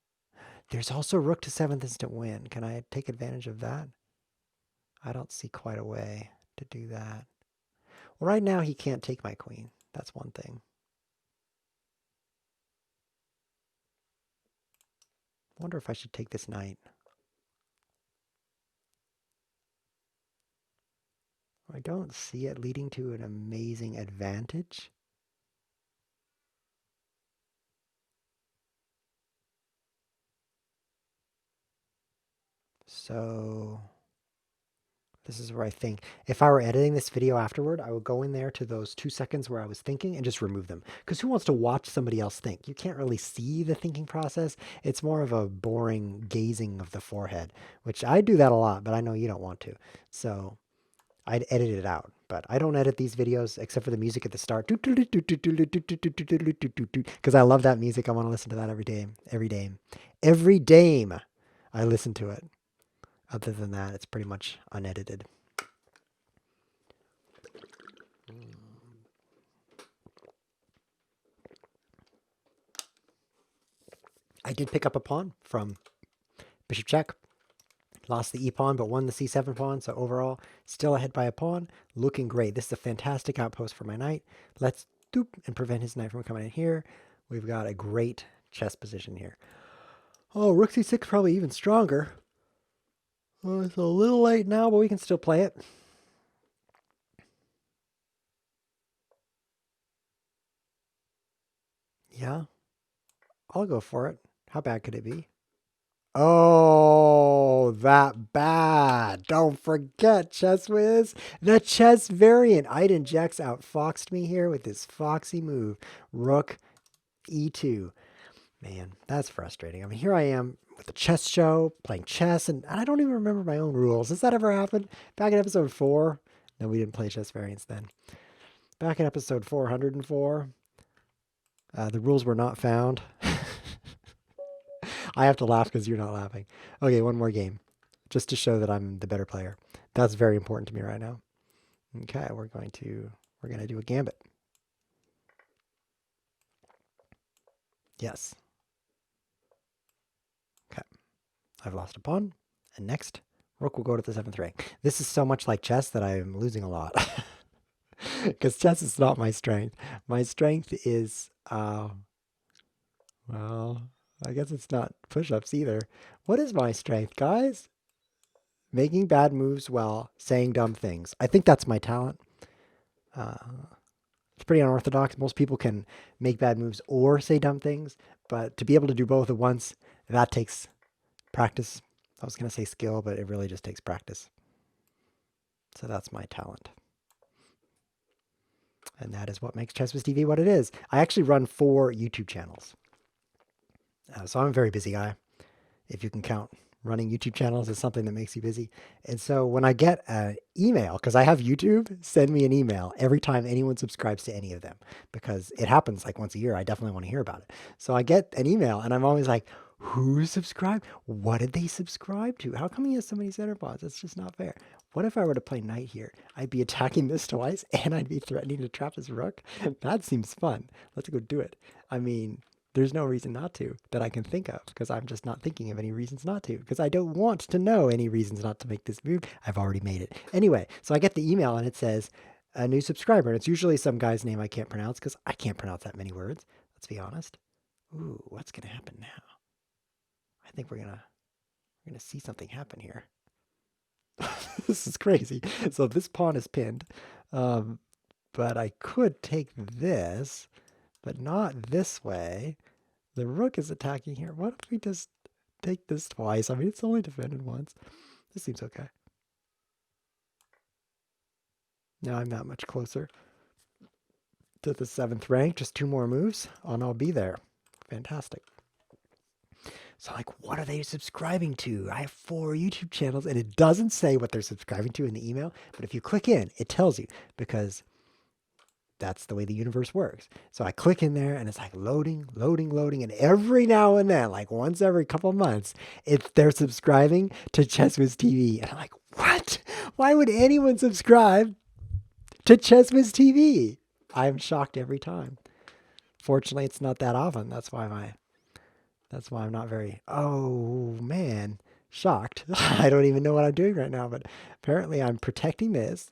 There's also rook to 7th instant win. Can I take advantage of that? I don't see quite a way to do that. Well, right now he can't take my queen. That's one thing. I wonder if I should take this knight. I don't see it leading to an amazing advantage. So this is where I think if I were editing this video afterward, I would go in there to those 2 seconds where I was thinking and just remove them. Because who wants to watch somebody else think? You can't really see the thinking process. It's more of a boring gazing of the forehead, which I do that a lot, but I know you don't want to. So I'd edit it out. But I don't edit these videos except for the music at the start. Because I love that music. I want to listen to that every day. Every day. Every day I listen to it. Other than that, it's pretty much unedited. I did pick up a pawn from bishop check. Lost the e-pawn, but won the c7 pawn. So overall, still ahead by a pawn. Looking great. This is a fantastic outpost for my knight. Let's doop and prevent his knight from coming in here. We've got a great chess position here. Oh, rook c6 probably even stronger. Oh, it's a little late now, but we can still play it. Yeah, I'll go for it. How bad could it be? Oh, that bad. Don't forget, ChessWhiz. The chess variant. Iden Jex outfoxed me here with this foxy move. Rook e2. Man, that's frustrating. I mean, here I am with the chess show, playing chess, and I don't even remember my own rules. Has that ever happened? Back in episode 4? No, we didn't play chess variants then. Back in episode 404, the rules were not found. I have to laugh because you're not laughing. Okay, one more game, just to show that I'm the better player. That's very important to me right now. Okay, we're gonna do a gambit. Yes. Okay, I've lost a pawn, and next rook will go to the 7th rank. This is so much like chess that I'm losing a lot. Because chess is not my strength. My strength is, well, I guess it's not push-ups either. What is my strength, guys? Making bad moves while saying dumb things. I think that's my talent. Uh, it's pretty unorthodox. Most people can make bad moves or say dumb things, but to be able to do both at once, that takes practice. I was going to say skill, but it really just takes practice. So that's my talent. And that is what makes ChessWhiz TV what it is. I actually run 4 YouTube channels. So I'm a very busy guy, if you can count. Running YouTube channels is something that makes you busy. And so when I get an email, because I have YouTube, send me an email every time anyone subscribes to any of them, because it happens like once a year. I definitely want to hear about it. So I get an email and I'm always like, who subscribed? What did they subscribe to? How come he has so many center pawns? That's just not fair. What if I were to play knight here? I'd be attacking this twice and I'd be threatening to trap his rook. That seems fun. Let's go do it. I mean, there's no reason not to that I can think of, because I'm just not thinking of any reasons not to, because I don't want to know any reasons not to make this move. I've already made it. Anyway, so I get the email and it says a new subscriber, and it's usually some guy's name I can't pronounce because I can't pronounce that many words. Let's be honest. Ooh, what's going to happen now? I think we're going to see something happen here. This is crazy. So this pawn is pinned, but I could take this, but not this way. The rook is attacking here. What if we just take this twice? I mean, it's only defended once. This seems okay. Now I'm not much closer to the 7th rank. Just 2 more moves, and I'll be there. Fantastic. So, like, what are they subscribing to? I have 4 YouTube channels, and it doesn't say what they're subscribing to in the email. But if you click in, it tells you, because that's the way the universe works. So I click in there and it's like loading, loading, loading. And every now and then, like once every couple months, they're subscribing to ChessWhiz TV. And I'm like, what? Why would anyone subscribe to ChessWhiz TV? I'm shocked every time. Fortunately, it's not that often. That's why I'm not very, oh man, shocked. I don't even know what I'm doing right now, but apparently I'm protecting this,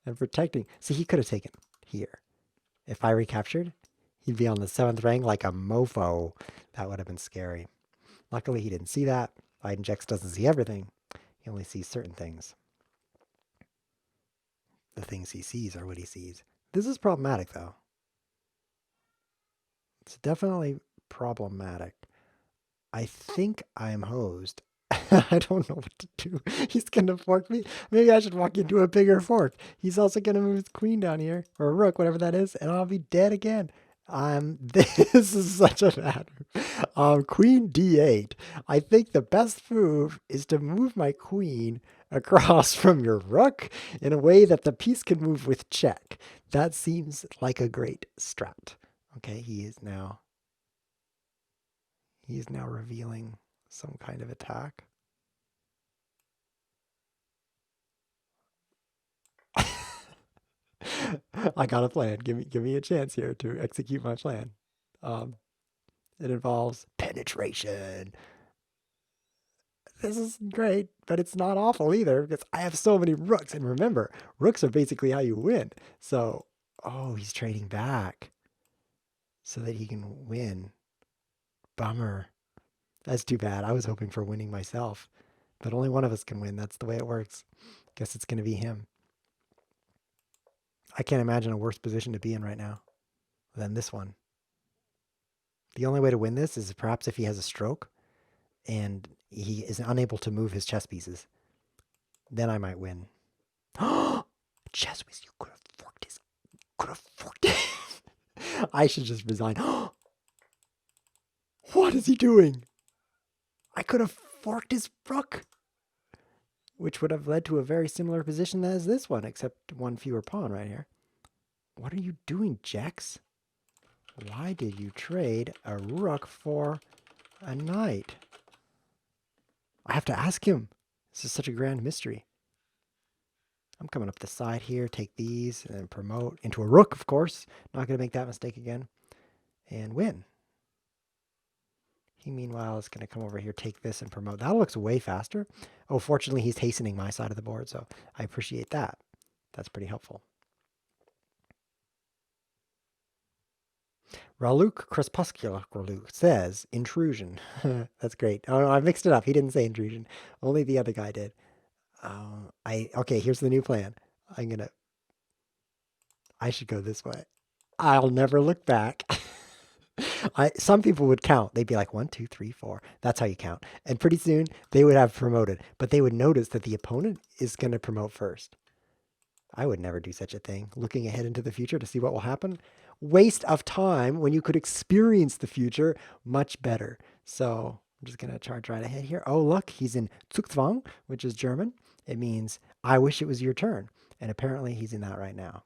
and protecting. See, he could have taken here. If I recaptured, he'd be on the 7th rank like a mofo. That would have been scary. Luckily, he didn't see that. Biden Jex doesn't see everything. He only sees certain things. the things he sees are what he sees. This is problematic, though. It's definitely problematic. I think I'm hosed. I don't know what to do. He's going to fork me. Maybe I should walk into a bigger fork. He's also going to move his queen down here, or a rook, whatever that is, and I'll be dead again. This is such a bad move. Queen d8. I think the best move is to move my queen across from your rook in a way that the piece can move with check. That seems like a great strat. Okay, he's now revealing some kind of attack. I got a plan. Give me a chance here to execute my plan. It involves penetration. This is great, but it's not awful either because I have so many rooks. And remember, rooks are basically how you win. So, oh, he's trading back so that he can win. Bummer. That's too bad. I was hoping for winning myself, but only one of us can win. That's the way it works. Guess it's going to be him. I can't imagine a worse position to be in right now than this one. The only way to win this is perhaps if he has a stroke and he is unable to move his chess pieces. Then I might win. ChessWhiz, you could have forked his. Could have forked it. I should just resign. What is he doing? I could have forked his rook, which would have led to a very similar position as this one, except one fewer pawn right here. What are you doing, Jex? Why did you trade a rook for a knight? I have to ask him. This is such a grand mystery. I'm coming up the side here, take these, and then promote into a rook, of course. Not going to make that mistake again. And win. He, meanwhile, is going to come over here, take this, and promote. That looks way faster. Oh, fortunately, he's hastening my side of the board, so I appreciate that. That's pretty helpful. Raluk Crepuscular says Intrusion. That's great. Oh, no, I mixed it up. He didn't say Intrusion. Only the other guy did. Okay, here's the new plan. I should go this way. I'll never look back. Some people would count. They'd be like 1, 2, 3, 4. That's how you count. And pretty soon they would have promoted, but they would notice that the opponent is going to promote first. I would never do such a thing. Looking ahead into the future to see what will happen. Waste of time when you could experience the future much better. So I'm just going to charge right ahead here. Oh, look, he's in Zugzwang, which is German. It means, I wish it was your turn. And apparently he's in that right now.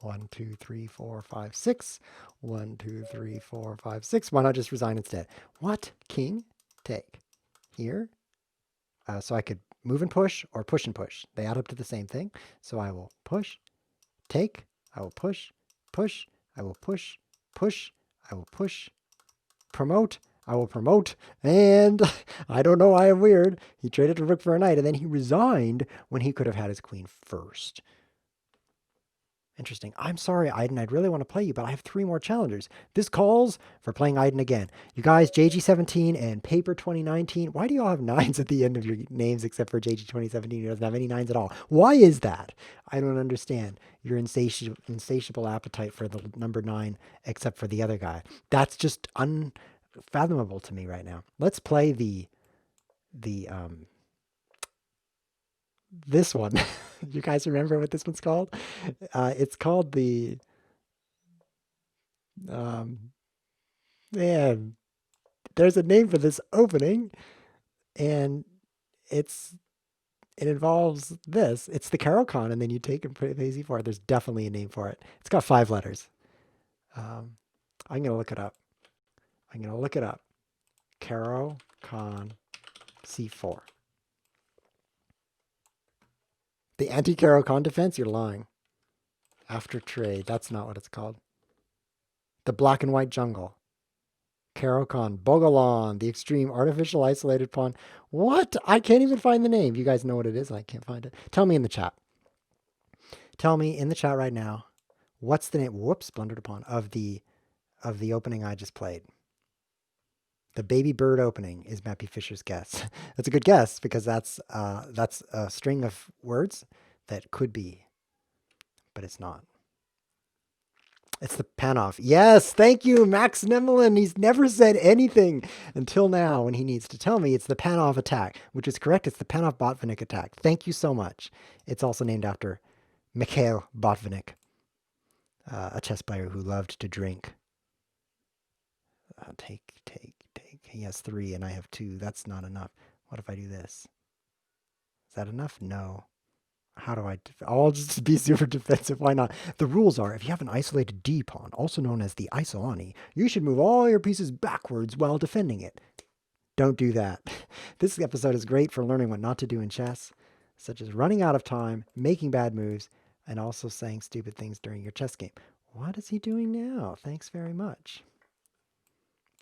1, 2, 3, 4, 5, 6. 1, 2, 3, 4, 5, 6. Why not just resign instead? What? King? Take. Here. So I could move and push or push and push. They add up to the same thing. So I will push, take. I will push, push. I will push, push. I will push, promote. I will promote. And I don't know, I am weird. He traded a rook for a knight, and then he resigned when he could have had his queen first. Interesting. I'm sorry, Aiden. I'd really want to play you, but I have 3 more challengers. This calls for playing Aiden again. You guys, JG17 and Paper 2019. Why do you all have 9s at the end of your names except for JG2017 who doesn't have any 9s at all? Why is that? I don't understand your insatiable appetite for the number 9 except for the other guy. That's just unfathomable to me right now. Let's play this one. You guys remember what this one's called? It's called the man. There's a name for this opening, and it involves this. It's the Carol-Con, and then you take and put it Z4. There's definitely a name for it. It's got 5 letters. I'm gonna look it up. Carol-Con C4. The anti-Carol-Con defense? You're lying. After trade. That's not what it's called. The black and white jungle. Carol-Con. Bogalon. The extreme artificial isolated pawn. What? I can't even find the name. You guys know what it is? I can't find it. Tell me in the chat. Tell me in the chat right now. What's the name? Whoops. Blundered upon. Of the opening I just played. The baby bird opening is Mappy Fisher's guess. That's a good guess because that's a string of words that could be but it's not. It's the Panoff. Yes, thank you, Max Nemelin. He's never said anything until now when he needs to tell me it's the Panoff attack, which is correct. It's the Panoff Botvinnik attack. Thank you so much. It's also named after Mikhail Botvinnik, a chess player who loved to drink. Take. He has 3 and I have 2. That's not enough. What if I do this? Is that enough? No. How do I... I'll just be super defensive. Why not? The rules are, if you have an isolated D pawn, also known as the Isolani, you should move all your pieces backwards while defending it. Don't do that. This episode is great for learning what not to do in chess, such as running out of time, making bad moves, and also saying stupid things during your chess game. What is he doing now? Thanks very much.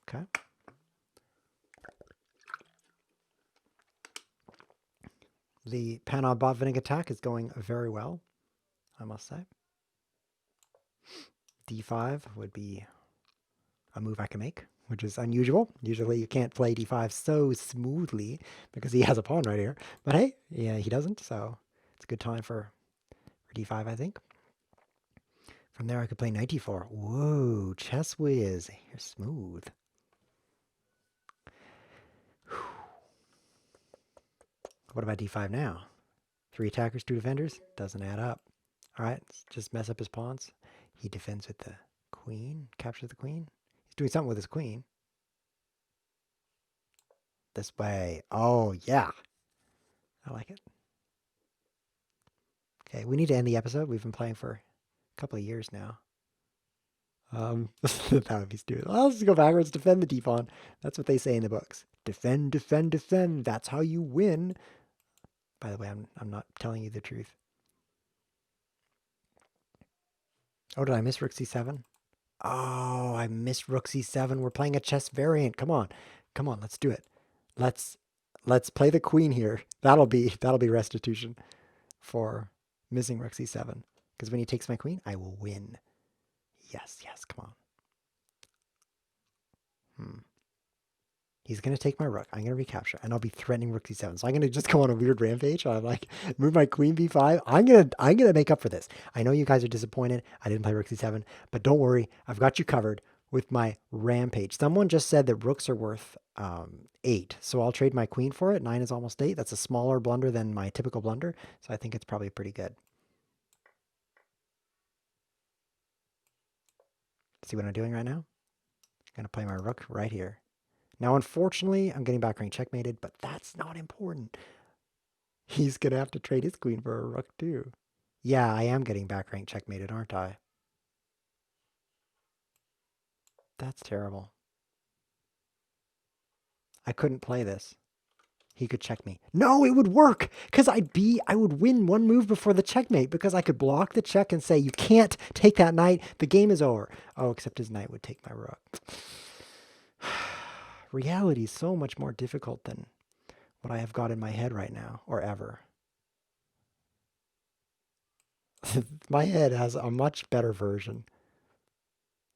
Okay. The Panoff Botvinnik attack is going very well, I must say. D5 would be a move I can make, which is unusual. Usually you can't play D5 so smoothly because he has a pawn right here. But hey, yeah, he doesn't, so it's a good time for D5, I think. From there I could play Knight D4. Whoa, ChessWhiz, you're smooth. What about D5 now? 3 attackers, 2 defenders? Doesn't add up. All right, let's just mess up his pawns. He defends with the queen, captures the queen. He's doing something with his queen. This way. Oh, yeah. I like it. Okay, we need to end the episode. We've been playing for a couple of years now. That would be stupid. Well, let's go backwards. Defend the d-pawn. That's what they say in the books. Defend, defend, defend. That's how you win. By the way, I'm not telling you the truth. Oh, did I miss rook c7? Oh, I missed rook c7. We're playing a chess variant. Come on. Come on, let's do it. Let's play the queen here. That'll be restitution for missing rook c7. Because when he takes my queen, I will win. Yes, yes, come on. He's going to take my rook. I'm going to recapture, and I'll be threatening rook c7. So I'm going to just go on a weird rampage. I'm like, move my queen b5. I'm going to make up for this. I know you guys are disappointed. I didn't play rook c7, but don't worry. I've got you covered with my rampage. Someone just said that rooks are worth 8, so I'll trade my queen for it. 9 is almost 8. That's a smaller blunder than my typical blunder, so I think it's probably pretty good. See what I'm doing right now? I'm going to play my rook right here. Now, unfortunately, I'm getting back rank checkmated, but that's not important. He's going to have to trade his queen for a rook, too. Yeah, I am getting back rank checkmated, aren't I? That's terrible. I couldn't play this. He could check me. No, it would work, because I would win one move before the checkmate, because I could block the check and say, you can't take that knight. The game is over. Oh, except his knight would take my rook. Reality is so much more difficult than what I have got in my head right now, or ever. My head has a much better version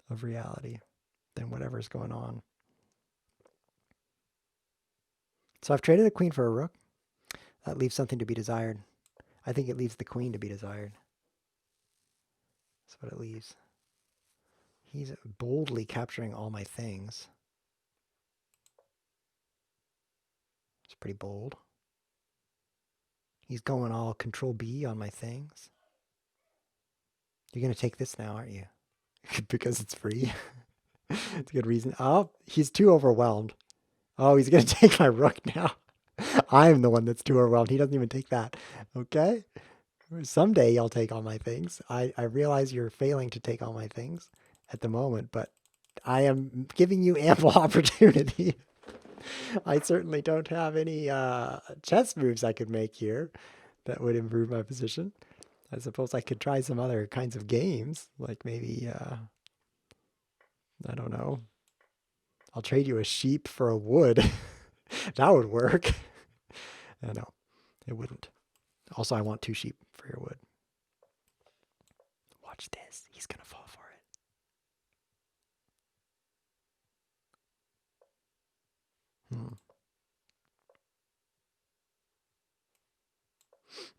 of reality than whatever's going on. So I've traded a queen for a rook. That leaves something to be desired. I think it leaves the queen to be desired. That's what it leaves. He's boldly capturing all my things. It's pretty bold. He's going all control B on my things. You're going to take this now, aren't you? Because it's free. It's a good reason. Oh, he's too overwhelmed. Oh, he's going to take my rook now. I'm the one that's too overwhelmed. He doesn't even take that. Okay? Someday you'll take all my things. I realize you're failing to take all my things at the moment, but I am giving you ample opportunity. I certainly don't have any chess moves I could make here that would improve my position. I suppose I could try some other kinds of games, like maybe, I don't know. I'll trade you a sheep for a wood. That would work. No, it wouldn't. Also, I want 2 sheep for your wood. Watch this. He's going to fall for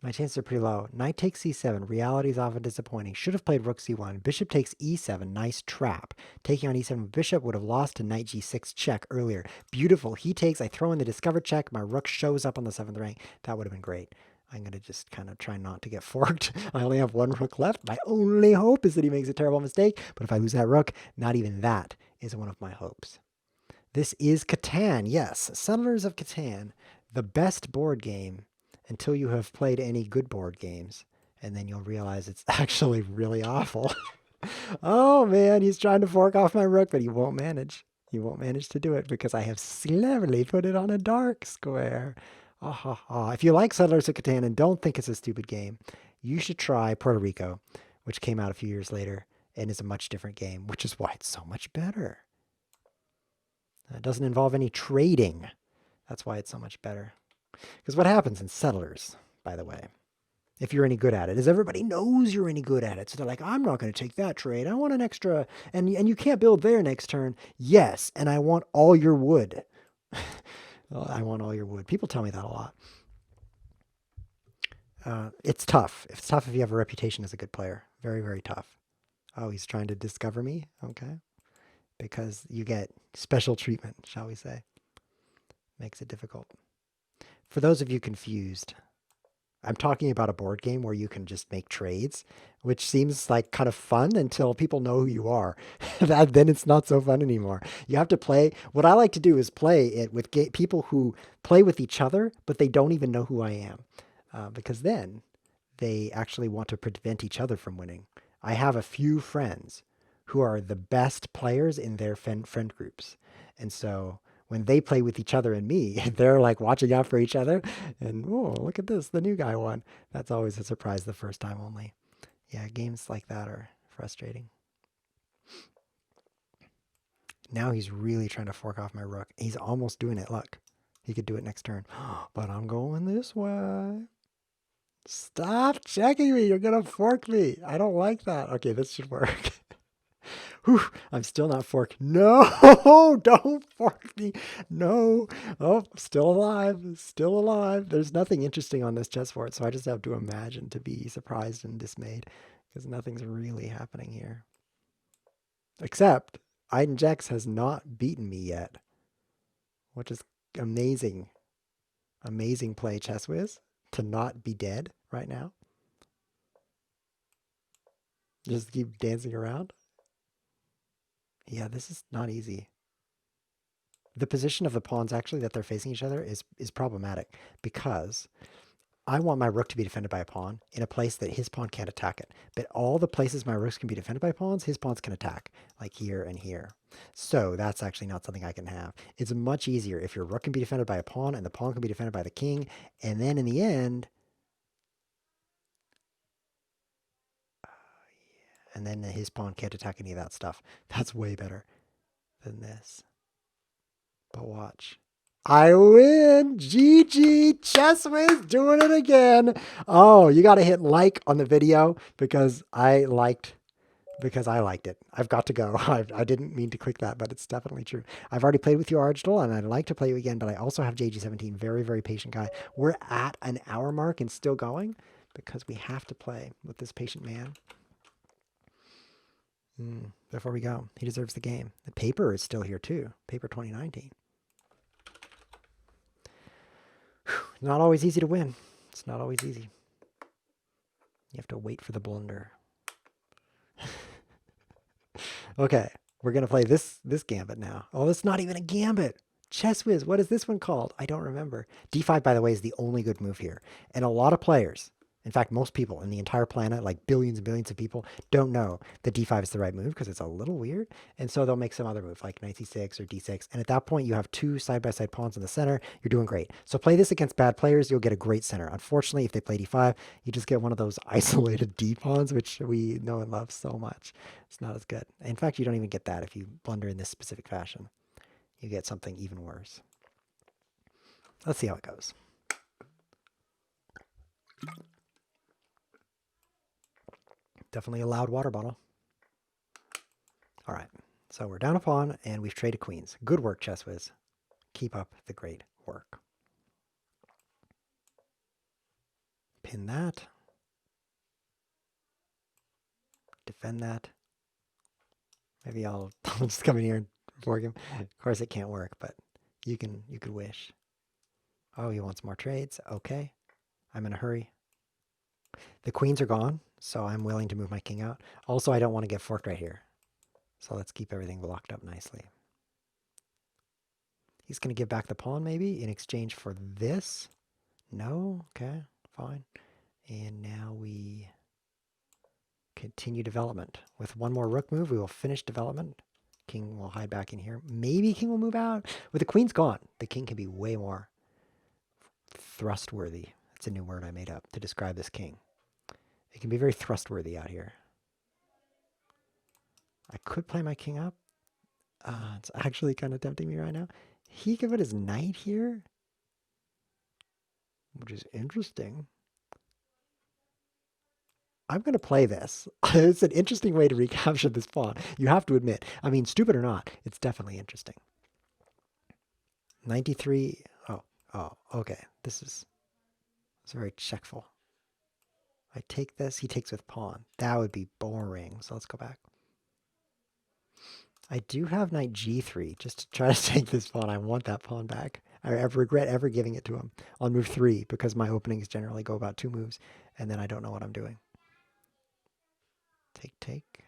it. My chances are pretty low. Knight takes c7. Reality is often disappointing. Should have played rook c1. Bishop takes e7. Nice trap. Taking on e7 with bishop would have lost to knight g6 check earlier. Beautiful. He takes. I throw in the discovered check. My rook shows up on the 7th rank. That would have been great. I'm going to just kind of try not to get forked. I only have one rook left. My only hope is that he makes a terrible mistake. But if I lose that rook, not even that is one of my hopes. This is Catan. Yes, Settlers of Catan. The best board game until you have played any good board games. And then you'll realize it's actually really awful. Oh man, he's trying to fork off my rook, but he won't manage. He won't manage to do it because I have cleverly put it on a dark square. Ah, ha, ha. If you like Settlers of Catan and don't think it's a stupid game, you should try Puerto Rico, which came out a few years later and is a much different game, which is why it's so much better. It doesn't involve any trading. That's why it's so much better. Because what happens in Settlers, by the way, if you're any good at it, is everybody knows you're any good at it. So they're like, I'm not going to take that trade. I want an extra, and you can't build there next turn. Yes, and I want all your wood. I want all your wood. People tell me that a lot. It's tough. It's tough if you have a reputation as a good player. Very, very tough. Oh, he's trying to discover me? Okay. Because you get special treatment, shall we say. Makes it difficult. For those of you confused, I'm talking about a board game where you can just make trades, which seems like kind of fun until people know who you are. Then it's not so fun anymore. You have to play. What I like to do is play it with people who play with each other, but they don't even know who I am. Because then they actually want to prevent each other from winning. I have a few friends who are the best players in their friend groups. And so when they play with each other and me, they're like watching out for each other. And, oh, look at this, the new guy won. That's always a surprise the first time only. Yeah, games like that are frustrating. Now he's really trying to fork off my rook. He's almost doing it. Look, he could do it next turn. But I'm going this way. Stop checking me. You're going to fork me. I don't like that. Okay, this should work. Whew, I'm still not forked. No, don't fork me. No. Oh, still alive. Still alive. There's nothing interesting on this chessboard, so I just have to imagine to be surprised and dismayed because nothing's really happening here. Except Iden Jax has not beaten me yet, which is amazing. Amazing play, ChessWhiz, to not be dead right now. Just keep dancing around. Yeah, this is not easy. The position of the pawns actually that they're facing each other is problematic because I want my rook to be defended by a pawn in a place that his pawn can't attack it. But all the places my rooks can be defended by pawns, his pawns can attack, like here and here. So that's actually not something I can have. It's much easier if your rook can be defended by a pawn and the pawn can be defended by the king. And then in the end, and then his pawn can't attack any of that stuff. That's way better than this. But watch. I win! GG! ChessWhiz doing it again! Oh, you gotta hit like on the video because I liked it. I've got to go. I didn't mean to click that, but it's definitely true. I've already played with you, Argdal, and I'd like to play you again, but I also have JG17. Very, very patient guy. We're at an hour mark and still going because we have to play with this patient man. Before we go, he deserves the game. The paper is still here too. Paper 2019. Not always easy to win. It's not always easy. You have to wait for the blunder. Okay, we're going to play this gambit now. Oh, it's not even a gambit. ChessWhiz, what is this one called? I don't remember. D5, by the way, is the only good move here. And a lot of players, in fact, most people in the entire planet, like billions and billions of people, don't know that D5 is the right move because it's a little weird. And so they'll make some other move like knight c6 or d6. And at that point, you have two side-by-side pawns in the center. You're doing great. So play this against bad players. You'll get a great center. Unfortunately, if they play d5, you just get one of those isolated d pawns, which we know and love so much. It's not as good. In fact, you don't even get that if you blunder in this specific fashion. You get something even worse. Let's see how it goes. Definitely a loud water bottle. All right, so we're down a pawn, and we've traded queens. Good work, ChessWhiz. Keep up the great work. Pin that. Defend that. Maybe I'll just come in here and fork him. Of course, it can't work, but you could wish. Oh, he wants more trades. Okay, I'm in a hurry. The queens are gone, so I'm willing to move my king out. Also, I don't want to get forked right here, so let's keep everything locked up nicely. He's going to give back the pawn maybe in exchange for this. No, okay, fine. And now we continue development. With one more rook move, we will finish development. King will hide back in here. Maybe king will move out. With the queen's gone, the king can be way more thrustworthy. That's a new word I made up to describe this king. It can be very thrustworthy out here. I could play my king up. It's actually kind of tempting me right now. He could put his knight here, which is interesting. I'm going to play this. It's an interesting way to recapture this pawn. You have to admit. I mean, stupid or not, it's definitely interesting. 93. Oh, okay. This is very checkful. I take this. He takes with pawn. That would be boring. So let's go back. I do have knight g3 just to try to take this pawn. I want that pawn back. I regret ever giving it to him on move 3 because my openings generally go about 2 moves and then I don't know what I'm doing. Take.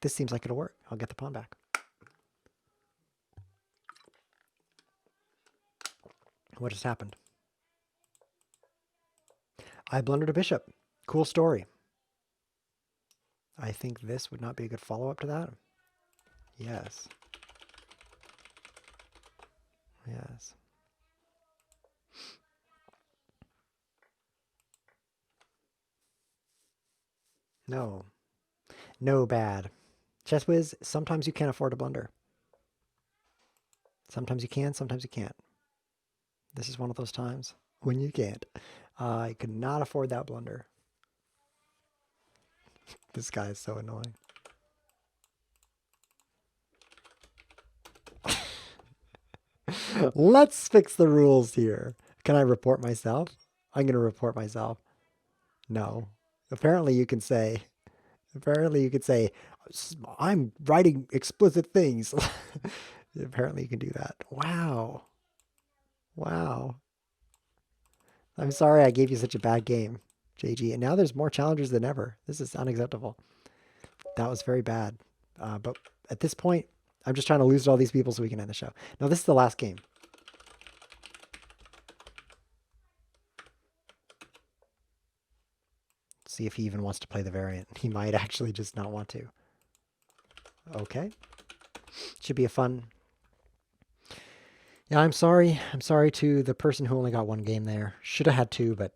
This seems like it'll work. I'll get the pawn back. What just happened? I blundered a bishop. Cool story. I think this would not be a good follow-up to that. Yes. Yes. No. No bad. ChessWhiz, sometimes you can't afford a blunder. Sometimes you can, sometimes you can't. This is one of those times when you can't. I could not afford that blunder. This guy is so annoying. Let's fix the rules here. Can I report myself? I'm going to report myself. No. Apparently you can say, I'm writing explicit things. Apparently you can do that. Wow. Wow. I'm sorry I gave you such a bad game, JG. And now there's more challengers than ever. This is unacceptable. That was very bad. But at this point, I'm just trying to lose to all these people so we can end the show. Now, this is the last game. See if he even wants to play the variant. He might actually just not want to. Okay. Should be a fun... Yeah, I'm sorry. I'm sorry to the person who only got 1 game there. Should have had 2, but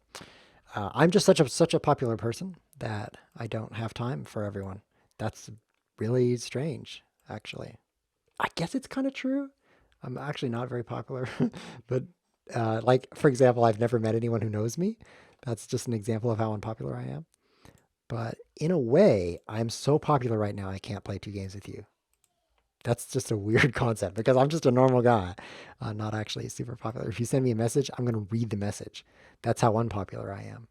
I'm just such a popular person that I don't have time for everyone. That's really strange, actually. I guess it's kind of true. I'm actually not very popular, but like, for example, I've never met anyone who knows me. That's just an example of how unpopular I am. But in a way, I'm so popular right now, I can't play 2 games with you. That's just a weird concept because I'm just a normal guy, not actually super popular. If you send me a message, I'm going to read the message. That's how unpopular I am.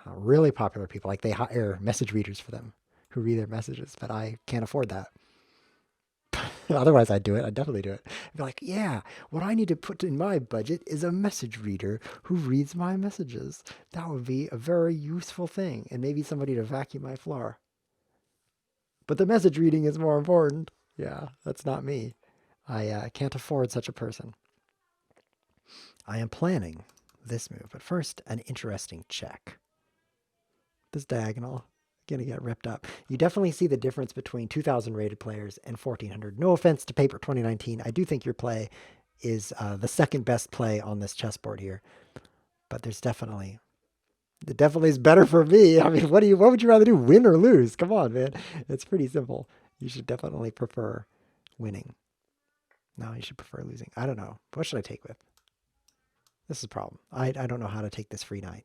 Really popular people, like they hire message readers for them who read their messages, but I can't afford that. Otherwise, I'd do it. I'd definitely do it. I'd be like, yeah, what I need to put in my budget is a message reader who reads my messages. That would be a very useful thing, and maybe somebody to vacuum my floor. But the message reading is more important. Yeah, that's not me. I can't afford such a person. I am planning this move, but first, an interesting check. This diagonal, gonna get ripped up. You definitely see the difference between 2,000 rated players and 1,400. No offense to Paper 2019. I do think your play is the second best play on this chessboard here. But there's definitely... It definitely is better for me. I mean, what would you rather do, win or lose? Come on, man. It's pretty simple. You should definitely prefer winning. No, you should prefer losing. I don't know. What should I take with? This is a problem. I don't know how to take this free knight.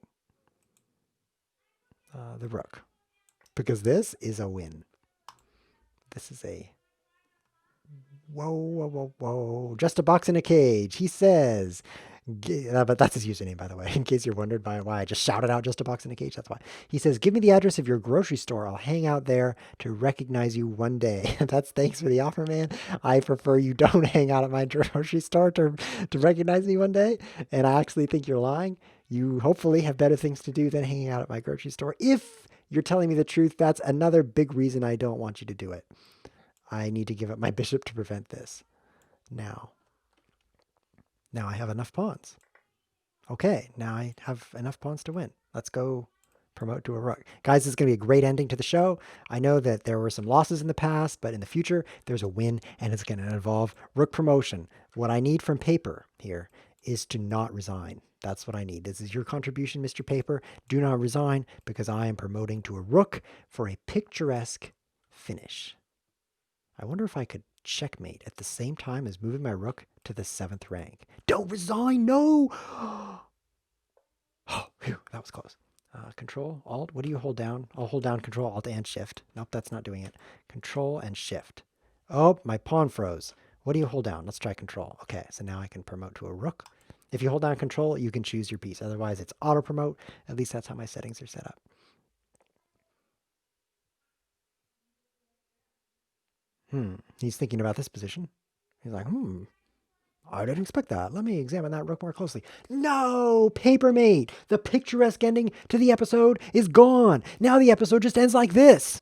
The rook. Because this is a win. This is a... Whoa, whoa, whoa, whoa. Just a box in a cage. He says, But that's his username, by the way, in case you're wondered by why I just shouted out just a box in a cage. That's why. He says, give me the address of your grocery store. I'll hang out there to recognize you one day. That's thanks for the offer, man. I prefer you don't hang out at my grocery store to recognize me one day. And I actually think you're lying. You hopefully have better things to do than hanging out at my grocery store. If you're telling me the truth, that's another big reason I don't want you to do it. I need to give up my bishop to prevent this. Now I have enough pawns. Okay, now I have enough pawns to win. Let's go promote to a rook. Guys, this is going to be a great ending to the show. I know that there were some losses in the past, but in the future, there's a win, and it's going to involve rook promotion. What I need from Paper here is to not resign. That's what I need. This is your contribution, Mr. Paper. Do not resign, because I am promoting to a rook for a picturesque finish. I wonder if I could checkmate at the same time as moving my rook to the 7th rank. Don't resign, no! Oh, phew, that was close. Control, Alt, what do you hold down? I'll hold down Control, Alt, and Shift. Nope, that's not doing it. Control and Shift. Oh, my pawn froze. What do you hold down? Let's try Control. Okay, so now I can promote to a rook. If you hold down Control, you can choose your piece. Otherwise, it's auto-promote. At least that's how my settings are set up. He's thinking about this position. He's like, I didn't expect that. Let me examine that rook more closely. No, Papermate. The picturesque ending to the episode is gone. Now the episode just ends like this.